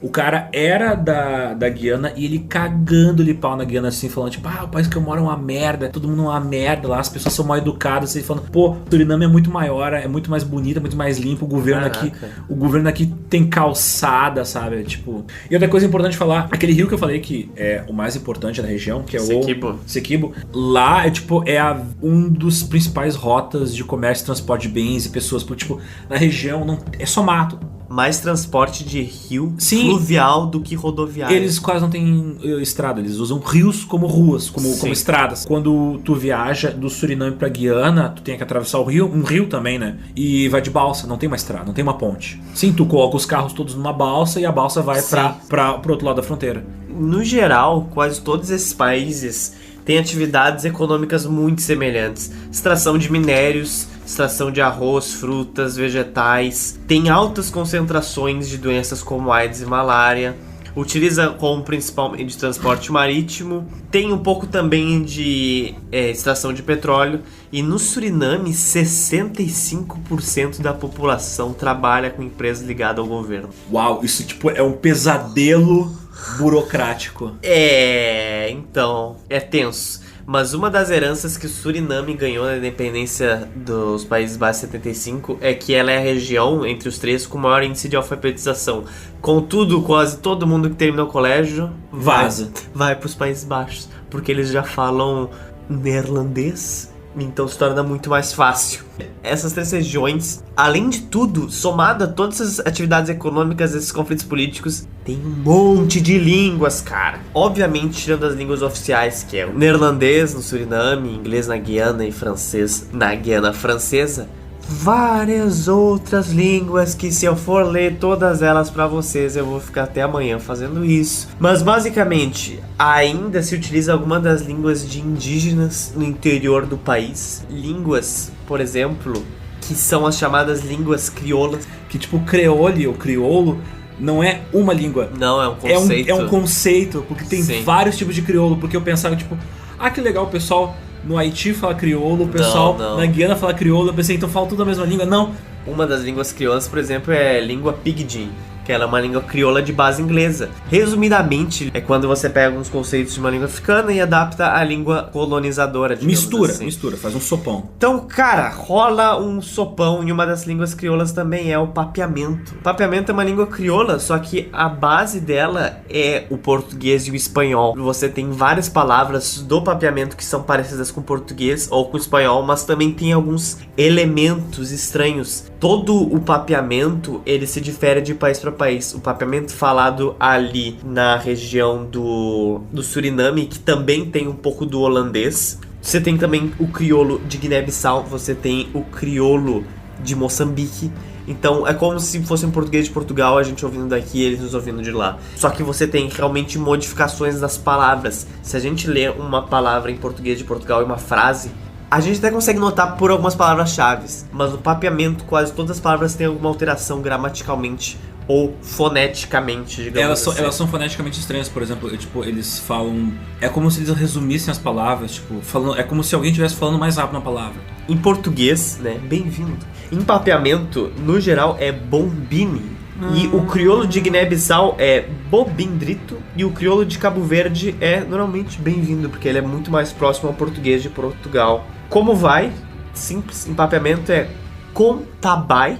o cara era da Guiana e ele cagando-lhe pau na Guiana assim, falando tipo, o país que eu moro é uma merda, todo mundo é uma merda lá, as pessoas são mal educadas, e falando, pô, Suriname é muito maior, é muito mais bonita, muito mais limpo, o governo aqui tem calçada, sabe, tipo... E outra coisa importante de falar, aquele rio que eu falei que é o mais importante da região, que é o Sequibo, lá é um dos principais rotas de comércio e transporte de bens e pessoas, porque, tipo, na região não, é só mato. Mais transporte de rio fluvial do que rodoviário. Eles quase não têm estrada, eles usam rios como ruas, como estradas. Quando tu viaja do Suriname pra Guiana, tu tem que atravessar o rio, um rio também, né? E vai de balsa, não tem uma estrada, não tem uma ponte. Sim, tu coloca os carros todos numa balsa e a balsa vai pro outro lado da fronteira. No geral, quase todos esses países têm atividades econômicas muito semelhantes. Extração de minérios, extração de arroz, frutas, vegetais. Tem altas concentrações de doenças como AIDS e malária. Utiliza como principal meio de transporte marítimo. Tem um pouco também de extração de petróleo. E no Suriname, 65% da população trabalha com empresas ligadas ao governo. Uau, isso tipo é um pesadelo burocrático. Então, é tenso. Mas uma das heranças que o Suriname ganhou na independência dos Países Baixos em 75 é que ela é a região, entre os três, com o maior índice de alfabetização. Contudo, quase todo mundo que terminou o colégio vai para os Países Baixos, porque eles já falam neerlandês, então se torna muito mais fácil. Essas três regiões, além de tudo, somado a todas essas atividades econômicas, esses conflitos políticos, tem um monte de línguas, cara. Obviamente, tirando as línguas oficiais, que é o neerlandês no Suriname, inglês na Guiana e francês na Guiana Francesa, várias outras línguas que, se eu for ler todas elas pra vocês, eu vou ficar até amanhã fazendo isso. Mas basicamente, ainda se utiliza alguma das línguas de indígenas no interior do país. Línguas, por exemplo, que são as chamadas línguas crioulas. Que tipo, creole ou crioulo não é uma língua. Não, é um conceito. É um conceito, porque tem vários tipos de crioulo. Porque eu pensava, tipo, que legal, o pessoal no Haiti fala crioulo, o pessoal na Guiana fala crioulo. Eu pensei, então fala tudo a mesma língua. Não. Uma das línguas crioulas, por exemplo, é a língua Pidgin, que ela é uma língua crioula de base inglesa. Resumidamente, é quando você pega alguns conceitos de uma língua africana e adapta à língua colonizadora, mistura, assim. faz um sopão. Então, cara, rola um sopão, e uma das línguas crioulas também é o papiamento. O papiamento é uma língua crioula, só que a base dela é o português e o espanhol. Você tem várias palavras do papiamento que são parecidas com o português ou com o espanhol, mas também tem alguns elementos estranhos. Todo o papiamento, ele se difere de país para país. O papiamento falado ali na região do Suriname, que também tem um pouco do holandês. Você tem também o crioulo de Guiné-Bissau, você tem o crioulo de Moçambique. Então é como se fosse um português de Portugal, a gente ouvindo daqui e eles nos ouvindo de lá. Só que você tem realmente modificações das palavras. Se a gente lê uma palavra em português de Portugal e uma frase, a gente até consegue notar por algumas palavras-chave, mas no papiamento quase todas as palavras têm alguma alteração gramaticalmente ou foneticamente, digamos assim. Elas são foneticamente estranhas, por exemplo, tipo, eles falam... É como se eles resumissem as palavras, tipo, falando, é como se alguém estivesse falando mais rápido na palavra. Em português, né, bem-vindo. Em papiamento, no geral, é bombini. E o crioulo de Guiné-Bissau é bobindrito. E o crioulo de Cabo Verde é normalmente bem-vindo, porque ele é muito mais próximo ao português de Portugal. Como vai? Simples. Em papiamento é contabai.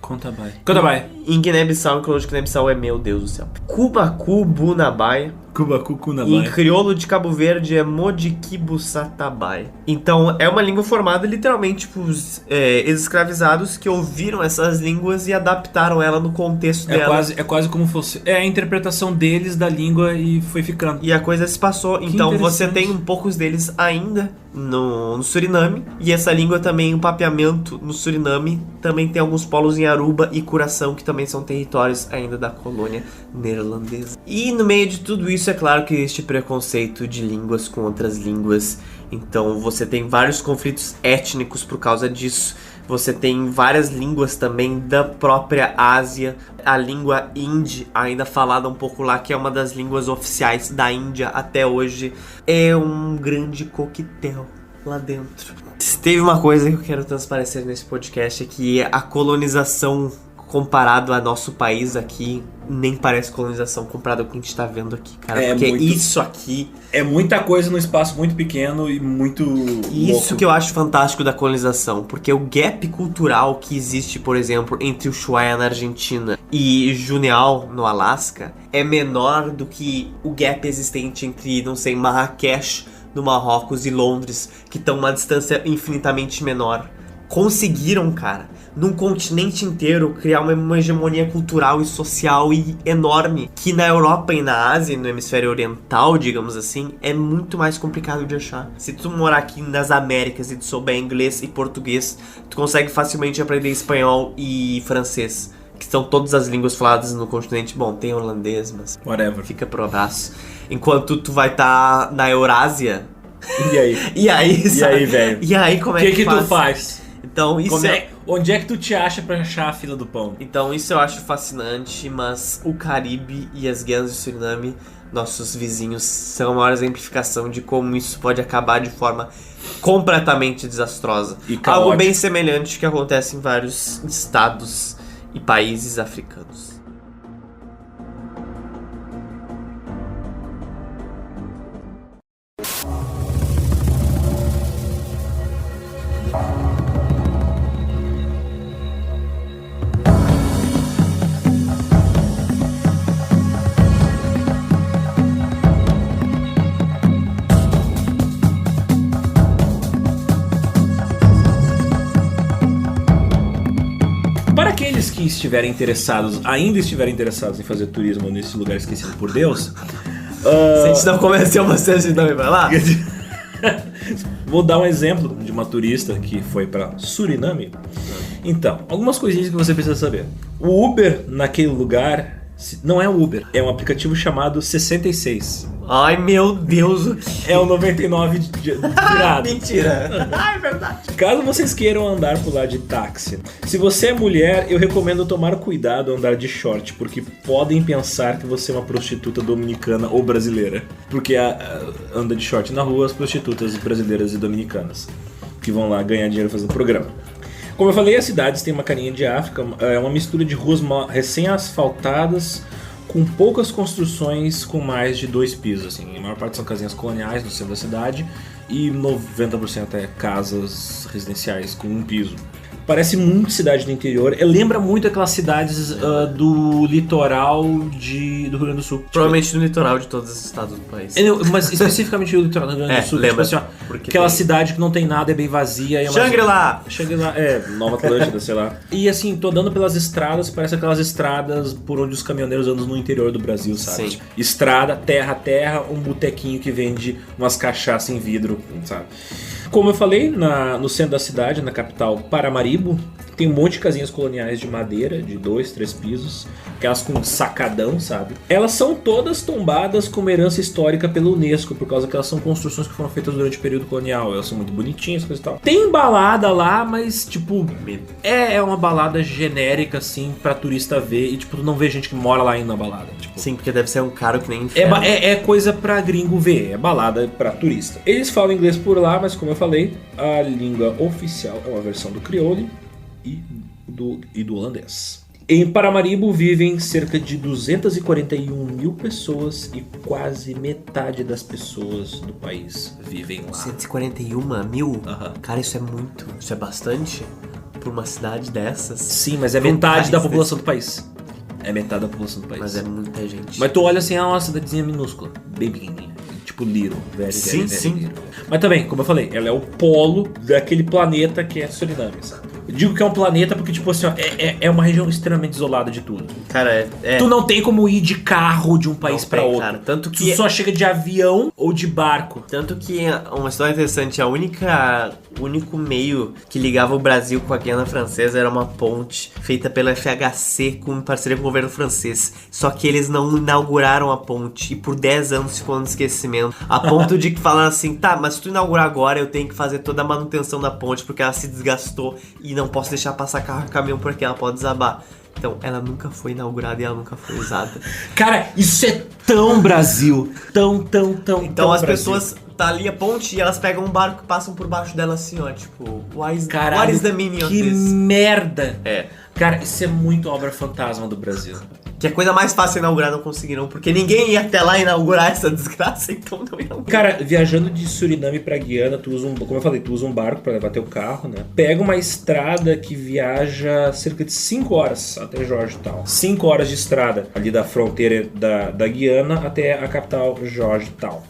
Contabai. Contabai. Em Guiné-Bissau, em crioulo de Guiné-Bissau é, meu Deus do céu, Cubacu Bunabai. Cubacu E em Cunabai. crioulo de Cabo Verde é Modiquibo Satabai. Então é uma língua formada literalmente por ex-escravizados que ouviram essas línguas e adaptaram ela no contexto dela. É quase como fosse. É a interpretação deles da língua e foi ficando. E a coisa se passou. Então você interessante. tem poucos deles ainda no Suriname. E essa língua também, o papeamento no Suriname, também tem alguns polos em Aruba e Curaçao, que também são territórios ainda da colônia neerlandesa. E no meio de tudo isso, é claro que existe preconceito de línguas com outras línguas. Então você tem vários conflitos étnicos por causa disso. Você tem várias línguas também da própria Ásia. A língua hindi, ainda falada um pouco lá, que é uma das línguas oficiais da Índia até hoje, é um grande coquetel lá dentro. Se teve uma coisa que eu quero transparecer nesse podcast é que a colonização comparado a nosso país aqui nem parece colonização comparado ao que a gente tá vendo aqui, cara. Porque isso aqui... É muita coisa num espaço muito pequeno e muito Isso louco. que eu acho fantástico da colonização, porque o gap cultural que existe, por exemplo, entre Ushuaia na Argentina e Juneau no Alasca é menor do que o gap existente entre, não sei, Marrakech no Marrocos e Londres, que estão uma distância infinitamente menor. Conseguiram, cara, num continente inteiro criar uma hegemonia cultural e social enorme, que na Europa e na Ásia, no hemisfério oriental, digamos assim, é muito mais complicado de achar. Se tu morar aqui nas Américas e tu souber inglês e português, tu consegue facilmente aprender espanhol e francês, que são todas as línguas faladas no continente. Bom, tem holandês, mas Whatever. fica pro abraço. Enquanto tu vai estar na Eurásia... E aí? E aí, sabe? E aí, velho? E aí, como é O que tu faz? Então, isso Onde é que tu te acha pra achar a fila do pão? Então, isso eu acho fascinante, mas o Caribe e as guianas de Suriname, nossos vizinhos, são a maior exemplificação de como isso pode acabar de forma completamente desastrosa. E algo caótica. bem semelhante que acontece em vários estados e países africanos. Para aqueles que ainda estiverem interessados em fazer turismo nesse lugar esquecido por Deus, Se a gente não convenceu você, a gente também vai lá? vou dar um exemplo de uma turista que foi para Suriname. Então, algumas coisinhas que você precisa saber. O Uber naquele lugar não é o Uber, é um aplicativo chamado 66. Ai, meu Deus, o que? É o 99 virado. Mentira. Ai, verdade. Caso vocês queiram andar por lá de táxi, se você é mulher, eu recomendo tomar cuidado ao andar de short, porque podem pensar que você é uma prostituta dominicana ou brasileira. Porque anda de short na rua as prostitutas brasileiras e dominicanas, que vão lá ganhar dinheiro fazendo programa. Como eu falei, as cidades têm uma carinha de África, é uma mistura de ruas recém-asfaltadas, com poucas construções com mais de 2 pisos, assim. A maior parte são casinhas coloniais no centro da cidade e 90% é casas residenciais com 1 piso. Parece muito cidade do interior. Lembra muito aquelas cidades do litoral do Rio Grande do Sul. Provavelmente no litoral de todos os estados do país. Mas especificamente o litoral do Rio Grande do Sul. lembra, Tipo assim, porque aquela tem- cidade que não tem nada, é bem vazia. É Shangri-La! Shangri-La, Nova Atlântida, sei lá. E assim, tô andando pelas estradas, parece aquelas estradas por onde os caminhoneiros andam no interior do Brasil, sabe? Sim. Estrada, terra, um botequinho que vende umas cachaças em vidro, sabe? Como eu falei, no centro da cidade, na capital Paramaribo, tem um monte de casinhas coloniais de madeira, de 2, 3 pisos, aquelas com sacadão, sabe? Elas são todas tombadas como herança histórica pela Unesco, por causa que elas são construções que foram feitas durante o período colonial, elas são muito bonitinhas, coisa e tal. Tem balada lá, mas, tipo, é uma balada genérica, assim, pra turista ver, e, tipo, tu não vê gente que mora lá indo na balada. Tipo, Sim, porque deve ser um caro que nem inferno. é coisa pra gringo ver, é balada pra turista. Eles falam inglês por lá, mas como eu falei, a língua oficial é uma versão do crioulo e do holandês. Em Paramaribo vivem cerca de 241 mil pessoas e quase metade das pessoas do país vivem lá. 141 mil? Aham. Cara, isso é muito. Isso é bastante. por uma cidade dessas. Sim, mas é metade da população do país. É metade da população do país. Mas é muita gente. Mas tu olha assim, é uma cidadezinha minúscula, bem pequenininha. Tipo Little, very Sim. Little. Mas também, como eu falei, ela é o polo daquele planeta que é Suriname, sabe? Eu digo que é um planeta porque, tipo assim, ó, é uma região extremamente isolada de tudo. Cara, Tu não tem como ir de carro de um país pra outro. Cara, tanto que tu só chega de avião ou de barco. Tanto que uma história interessante, o único meio que ligava o Brasil com a Guiana Francesa era uma ponte feita pela FHC com parceria com o governo francês. Só que eles não inauguraram a ponte e por 10 anos ficou no esquecimento. A ponto de que falaram assim, tá, mas se tu inaugurar agora eu tenho que fazer toda a manutenção da ponte porque ela se desgastou e não posso deixar passar carro e caminhão porque ela pode desabar. Então, ela nunca foi inaugurada e ela nunca foi usada. Cara, isso é tão Brasil. Tão Então as Brasil. pessoas tá ali a ponte e elas pegam um barco e passam por baixo dela assim, ó. Tipo, what is the meaning of que this? merda. É. Cara, isso é muito obra fantasma do Brasil. Que a coisa mais fácil inaugurar não conseguiram, porque ninguém ia até lá inaugurar essa desgraça, então não inauguraram. Cara, viajando de Suriname pra Guiana, como eu falei, tu usa um barco pra levar teu carro, né? Pega uma estrada que viaja cerca de 5 horas até Georgetown. 5 horas de estrada ali da fronteira da Guiana até a capital, Georgetown.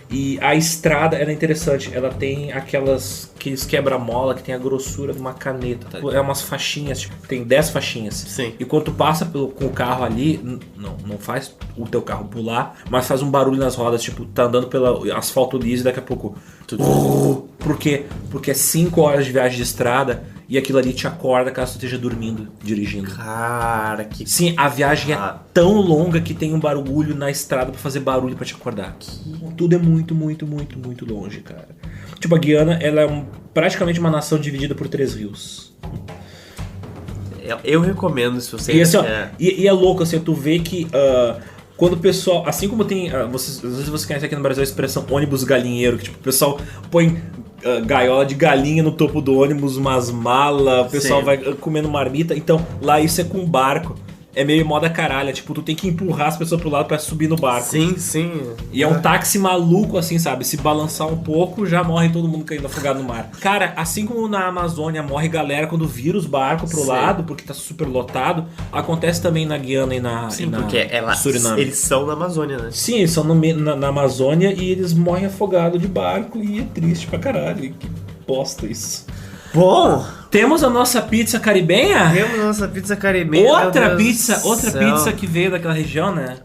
E a estrada, ela é interessante, ela tem aqueles quebra-mola que tem a grossura de uma caneta, tá? É umas faixinhas, tipo, tem 10 faixinhas. Sim. E quando tu passa com o carro ali, não faz o teu carro pular, mas faz um barulho nas rodas, tipo, tá andando pelo asfalto liso e daqui a pouco... Por quê? Porque é 5 horas de viagem de estrada e aquilo ali te acorda caso tu esteja dormindo, dirigindo. Cara, que... Sim, a viagem é tão longa que tem um barulho na estrada pra fazer barulho pra te acordar. Tudo é muito longe, cara. Tipo, a Guiana, ela é praticamente uma nação dividida por 3 rios. Eu recomendo se você... E, assim, e é louco, assim, tu vê que... quando o pessoal, assim como tem, às vezes você conhece aqui no Brasil a expressão ônibus galinheiro, que tipo, o pessoal põe gaiola de galinha no topo do ônibus, umas malas, o pessoal vai comendo marmita, então lá isso é com barco. É meio moda caralha, tipo, tu tem que empurrar as pessoas pro lado pra subir no barco. Sim. E é um táxi maluco, assim, sabe? Se balançar um pouco, já morre todo mundo caindo afogado no mar. Cara, assim como na Amazônia morre galera quando vira os barcos pro lado, porque tá super lotado, acontece também na Guiana e na porque Suriname. Eles são na Amazônia, né? Sim, eles são na Amazônia e eles morrem afogados de barco e é triste pra caralho. E que bosta isso. Bom... Temos a nossa pizza caribenha? Temos a nossa pizza caribenha. Outra pizza que veio daquela região, né?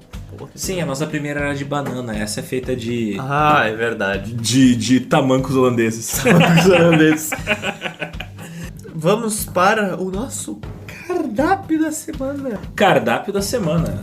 Sim, a nossa primeira era de banana. Essa é feita de... Ah, é verdade. De tamancos holandeses. Vamos para o nosso cardápio da semana. Cardápio da semana.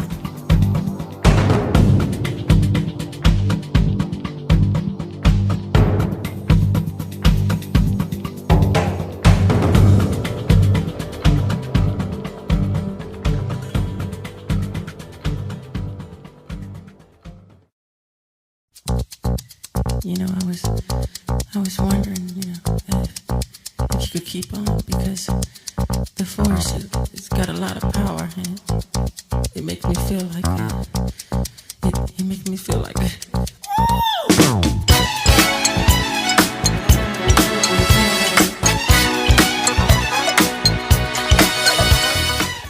You know, I was wondering, if you could keep on, because the force, it's got a lot of power, and it makes me feel like it makes me feel like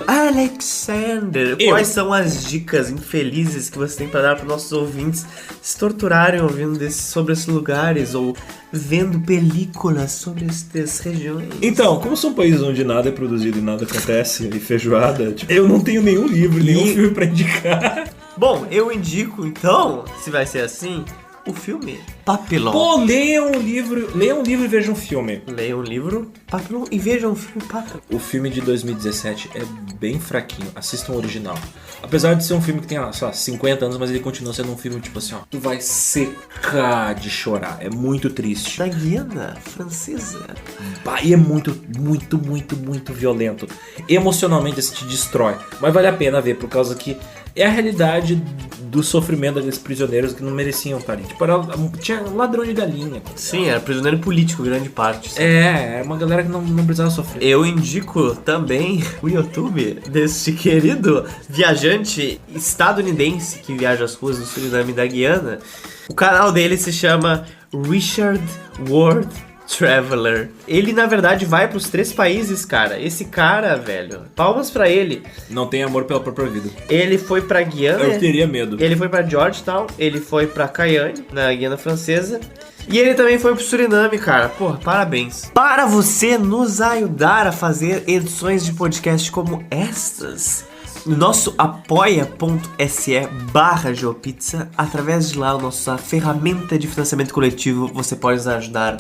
Alexander, quais são as dicas infelizes que você tem para dar para nossos ouvintes se torturarem ouvindo sobre esses lugares ou vendo películas sobre estas regiões? Então, como sou um país onde nada é produzido e nada acontece, e feijoada, tipo, eu não tenho nenhum livro, nenhum filme para indicar. Bom, eu indico então, se vai ser assim, o filme Papillon. Pô, leia um livro e veja um filme. Leia um livro, Papillon, e veja um filme Papillon. O filme de 2017 é bem fraquinho. Assistam o original. Apesar de ser um filme que tem, sei lá, 50 anos, mas ele continua sendo um filme tipo assim, ó. Tu vai secar de chorar. É muito triste. Da Guiana Francesa. E é muito violento. Emocionalmente isso te destrói. Mas vale a pena ver, por causa que é a realidade do sofrimento daqueles prisioneiros que não mereciam estar ali. Tipo, tinha ladrão de galinha. Sim, era prisioneiro político, grande parte. Sabe? É uma galera que não precisava sofrer. Eu indico também o YouTube deste querido viajante estadunidense que viaja as ruas do Suriname e da Guiana. O canal dele se chama Richard Ward Traveler. Ele, na verdade, vai pros 3 países, cara. Esse cara, velho, palmas pra ele. Não tem amor pela própria vida. Ele foi pra Guiana. Eu teria medo. Ele foi pra Georgetown. Ele foi pra Cayenne, na Guiana Francesa. E ele também foi pro Suriname, cara. Porra, parabéns. Para você nos ajudar a fazer edições de podcast como estas, no nosso apoia.se/geopizza, através de lá, a nossa ferramenta de financiamento coletivo, você pode nos ajudar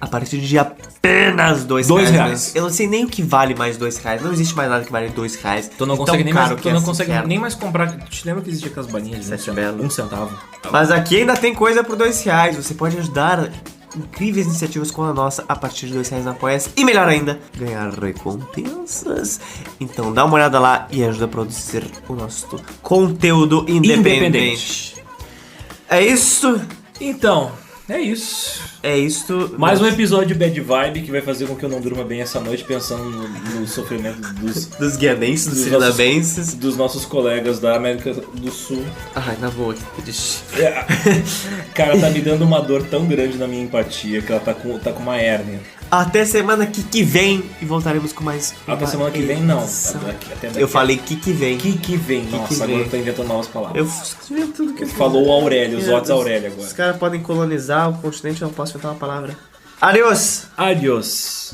a partir de apenas R$2. Eu não sei nem o que vale mais R$2. Não existe mais nada que vale R$2. Tu não consegue, nem mais, tu não consegue sequer. nem mais comprar. Tu lembra que existia aquelas balinhas de 7 belo. 1 centavo? Mas aqui ainda tem coisa por R$2. Você pode ajudar incríveis iniciativas como a nossa a partir de R$2 na Apoia-se. E melhor ainda, ganhar recompensas. Então dá uma olhada lá e ajuda a produzir o nosso conteúdo independente. É isso. Então, é isso. É isto. Mais um episódio de Bad Vibe que vai fazer com que eu não durma bem essa noite pensando no sofrimento dos guianenses, dos surinamenses, dos nossos colegas da América do Sul. Ai, na boa, que triste. Cara, tá me dando uma dor tão grande na minha empatia que ela tá com uma hérnia. Até semana que vem e voltaremos com mais. Até semana que vem, não. Eu falei que vem. Que vem. Nossa, agora eu tô inventando novas palavras. Eu escrevi tudo que falou o Aurélio, os Otis Aurélio agora. Os caras podem colonizar o continente, eu não posso inventar uma palavra. Adiós! Adiós!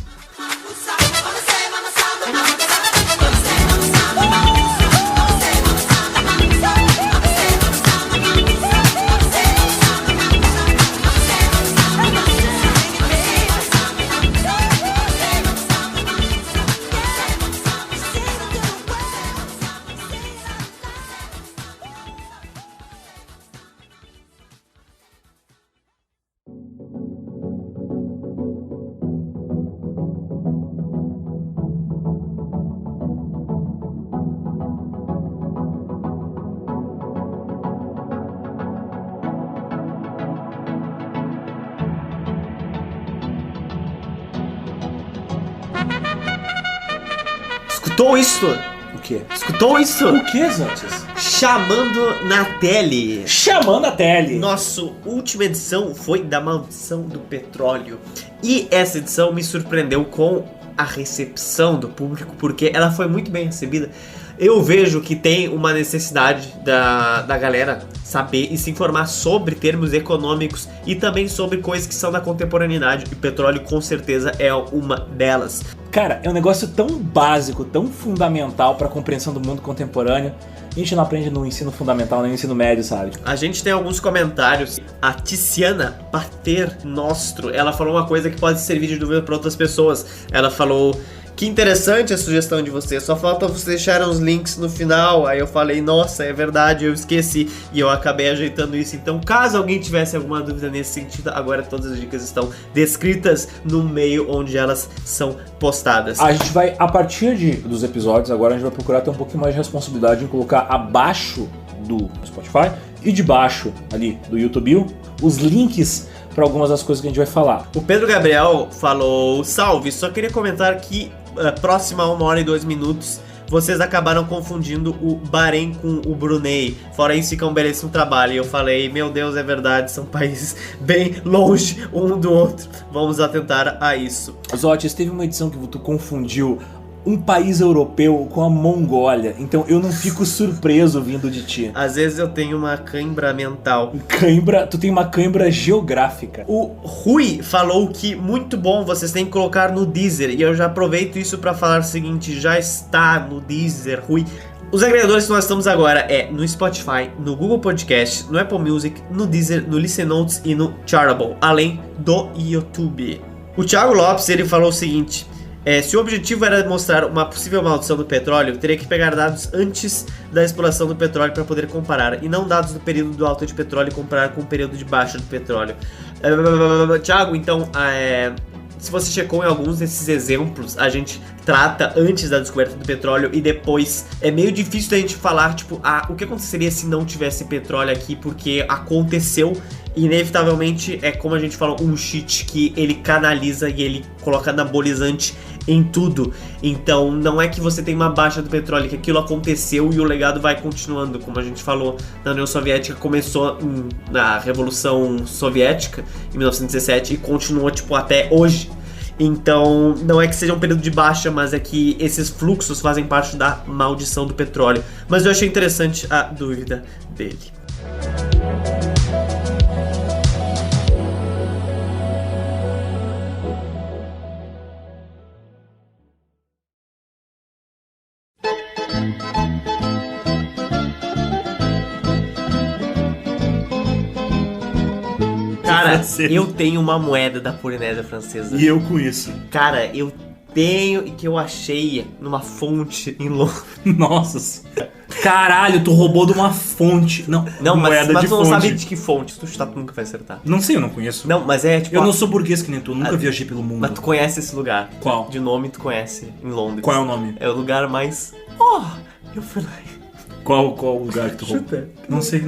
Escutou isso? O quê? Escutou isso? O que, Zotis? Chamando na tele. Chamando a tele. Nossa última edição foi da Maldição do Petróleo. E essa edição me surpreendeu com a recepção do público, porque ela foi muito bem recebida. Eu vejo que tem uma necessidade da galera saber e se informar sobre termos econômicos e também sobre coisas que são da contemporaneidade. E o petróleo com certeza é uma delas. Cara, é um negócio tão básico, tão fundamental para a compreensão do mundo contemporâneo. A gente não aprende no ensino fundamental, nem no ensino médio, sabe? A gente tem alguns comentários. A Tiziana Paternostro, ela falou uma coisa que pode servir de dúvida para outras pessoas. Ela falou: que interessante a sugestão de vocês, só falta vocês deixarem os links no final. Aí eu falei, nossa, é verdade, eu esqueci. E eu acabei ajeitando isso. Então, caso alguém tivesse alguma dúvida nesse sentido, agora todas as dicas estão descritas no meio onde elas são postadas. A gente vai, a partir dos episódios, agora a gente vai procurar ter um pouquinho mais de responsabilidade em colocar abaixo do Spotify e debaixo ali do YouTube os links para algumas das coisas que a gente vai falar. O Pedro Gabriel falou: salve, só queria comentar que próxima a 1 hora e 2 minutos vocês acabaram confundindo o Bahrein com o Brunei. Fora isso, fica um belíssimo trabalho. E eu falei, meu Deus, é verdade, são países bem longe um do outro. Vamos atentar a isso. Zotis, teve uma edição que tu confundiu um país europeu com a Mongólia, então eu não fico surpreso vindo de ti. Às vezes eu tenho uma cãibra mental. Tu tem uma cãibra geográfica. O Rui falou que muito bom, vocês têm que colocar no Deezer, e eu já aproveito isso pra falar o seguinte, já está no Deezer, Rui. Os agregadores que nós estamos agora é no Spotify, no Google Podcast, no Apple Music, no Deezer, no Listen Notes e no Chartable, além do YouTube. O Thiago Lopes, ele falou o seguinte: se o objetivo era mostrar uma possível maldição do petróleo, teria que pegar dados antes da exploração do petróleo para poder comparar, e não dados do período do alto de petróleo e comparar com o período de baixa do petróleo. Thiago, então, se você checou em alguns desses exemplos, a gente trata antes da descoberta do petróleo e depois. É meio difícil da gente falar, tipo, o que aconteceria se não tivesse petróleo aqui, porque aconteceu. Inevitavelmente, é como a gente falou, um cheat que ele canaliza e ele coloca anabolizante em tudo. Então não é que você tem uma baixa do petróleo, que aquilo aconteceu e o legado vai continuando. Como a gente falou, na União Soviética começou na Revolução Soviética, em 1917, e continuou tipo até hoje. Então, não é que seja um período de baixa, mas é que esses fluxos fazem parte da maldição do petróleo. Mas eu achei interessante a dúvida dele. Cara, eu tenho uma moeda da Polinésia Francesa. E eu com isso. Cara, eu tenho e que eu achei numa fonte em Londres. Nossa. Caralho, tu roubou de uma fonte. Não, mas de tu não fonte. sabe de que fonte. Se tu chutar, tu nunca vai acertar. Não sei, eu não conheço. Não, mas é tipo... Eu não sou burguês que nem tu, nunca viajei pelo mundo. Mas tu conhece esse lugar. Qual? De nome tu conhece, em Londres. Qual é o nome? É o lugar mais... eu fui lá. Qual lugar que tu roubou? Chuta. Não sei.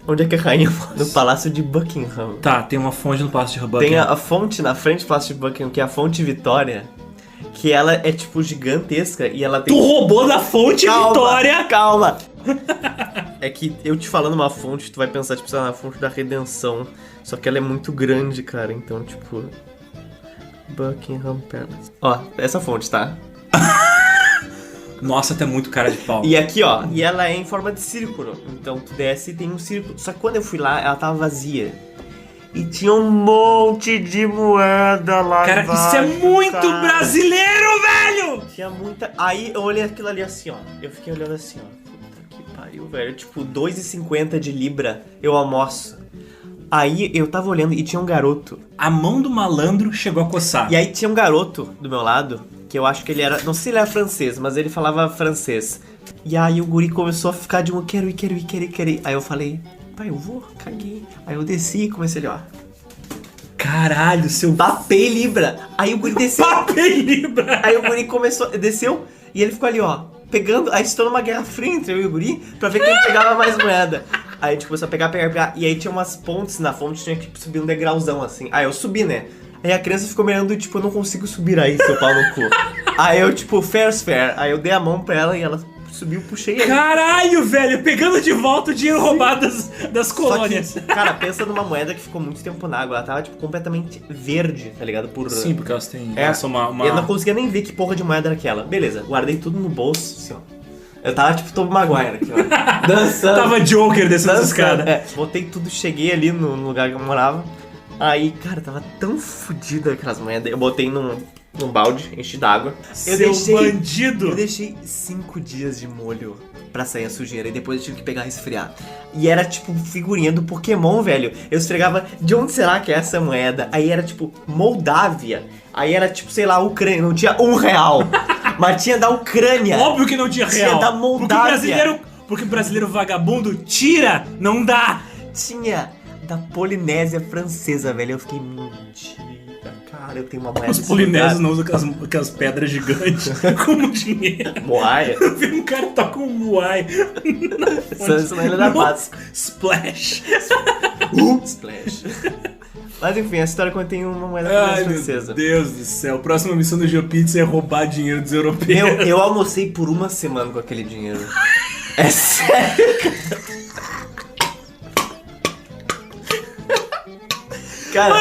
Onde é que a rainha mora? No Palácio de Buckingham. Tá, tem uma fonte no Palácio de Buckingham. Tem a fonte na frente do Palácio de Buckingham, que é a Fonte Vitória, que ela é tipo gigantesca e ela tem... Tu roubou da fonte Vitória? Calma! É que eu te falando uma fonte, tu vai pensar, tipo, na fonte da redenção. Só que ela é muito grande, cara. Então, tipo... Buckingham Palace. Ó, essa fonte, tá? Nossa, tá muito cara de pau. E aqui, ó, e ela é em forma de círculo. Então tu desce e tem um círculo. Só que quando eu fui lá, ela tava vazia. E tinha um monte de moeda lá. Cara, embaixo, isso é muito cara. brasileiro, velho! Tinha muita... Aí eu olhei aquilo ali assim, ó. Eu fiquei olhando assim, ó. Puta que pariu, velho. Tipo, 2,50 de libra eu almoço. Aí eu tava olhando e tinha um garoto. A mão do malandro chegou a coçar. E aí tinha um garoto do meu lado, que eu acho que ele era... Não sei se ele era francês, mas ele falava francês. E aí o guri começou a ficar de um quero ir. Aí eu falei, pai, eu vou, caguei. Aí eu desci e comecei ali, ó. Caralho, seu... Papel libra. Aí o guri desceu. Papel libra! Aí o guri desceu e ele ficou ali, ó. Pegando, aí estou numa guerra fria entre eu e o guri pra ver quem pegava mais moeda. Aí a gente começou a pegar. E aí tinha umas pontes na fonte, tinha que subir um degrauzão assim. Aí eu subi, né? Aí a criança ficou me olhando e tipo, eu não consigo subir aí, seu pau no cu. Aí eu tipo, fair. Aí eu dei a mão pra ela e ela subiu, puxei ele. Caralho, velho, pegando de volta o dinheiro roubado das Só colônias. que, cara, pensa numa moeda que ficou muito tempo na água. Ela tava tipo completamente verde, tá ligado? Sim, porque elas têm... É, elas são uma... Eu não conseguia nem ver que porra de moeda era aquela. Beleza, guardei tudo no bolso, assim, ó. Eu tava tipo Tobey Maguire aqui, ó. Dançando. Tava Joker descendo as escadas. É, botei tudo, cheguei ali no lugar que eu morava. Aí, cara, tava tão fodido aquelas moedas. Eu botei num balde, enchi d'água. Seu bandido! Eu deixei 5 dias de molho pra sair a sujeira. E depois eu tive que pegar e esfriar. E era tipo figurinha do Pokémon, velho. Eu esfregava, de onde será que é essa moeda? Aí era tipo Moldávia. Aí era tipo, sei lá, Ucrânia. Não tinha R$1. Mas tinha da Ucrânia. Óbvio que não tinha real. Tinha da Moldávia. Porque o brasileiro vagabundo tira, não dá. Tinha da Polinésia Francesa, velho. Eu fiquei, mentira, cara, eu tenho uma moeda. Os polinésios não usam aquelas pedras gigantes como dinheiro. Moai? Eu vi um cara que toca um muai. Isso na Ilha da Páscoa. Splash. Splash. Mas enfim, a história contém uma moeda francesa. Meu Deus do céu. Próxima missão do GeoPizza é roubar dinheiro dos europeus. Eu almocei por 1 semana com aquele dinheiro. É sério, cara. Cara,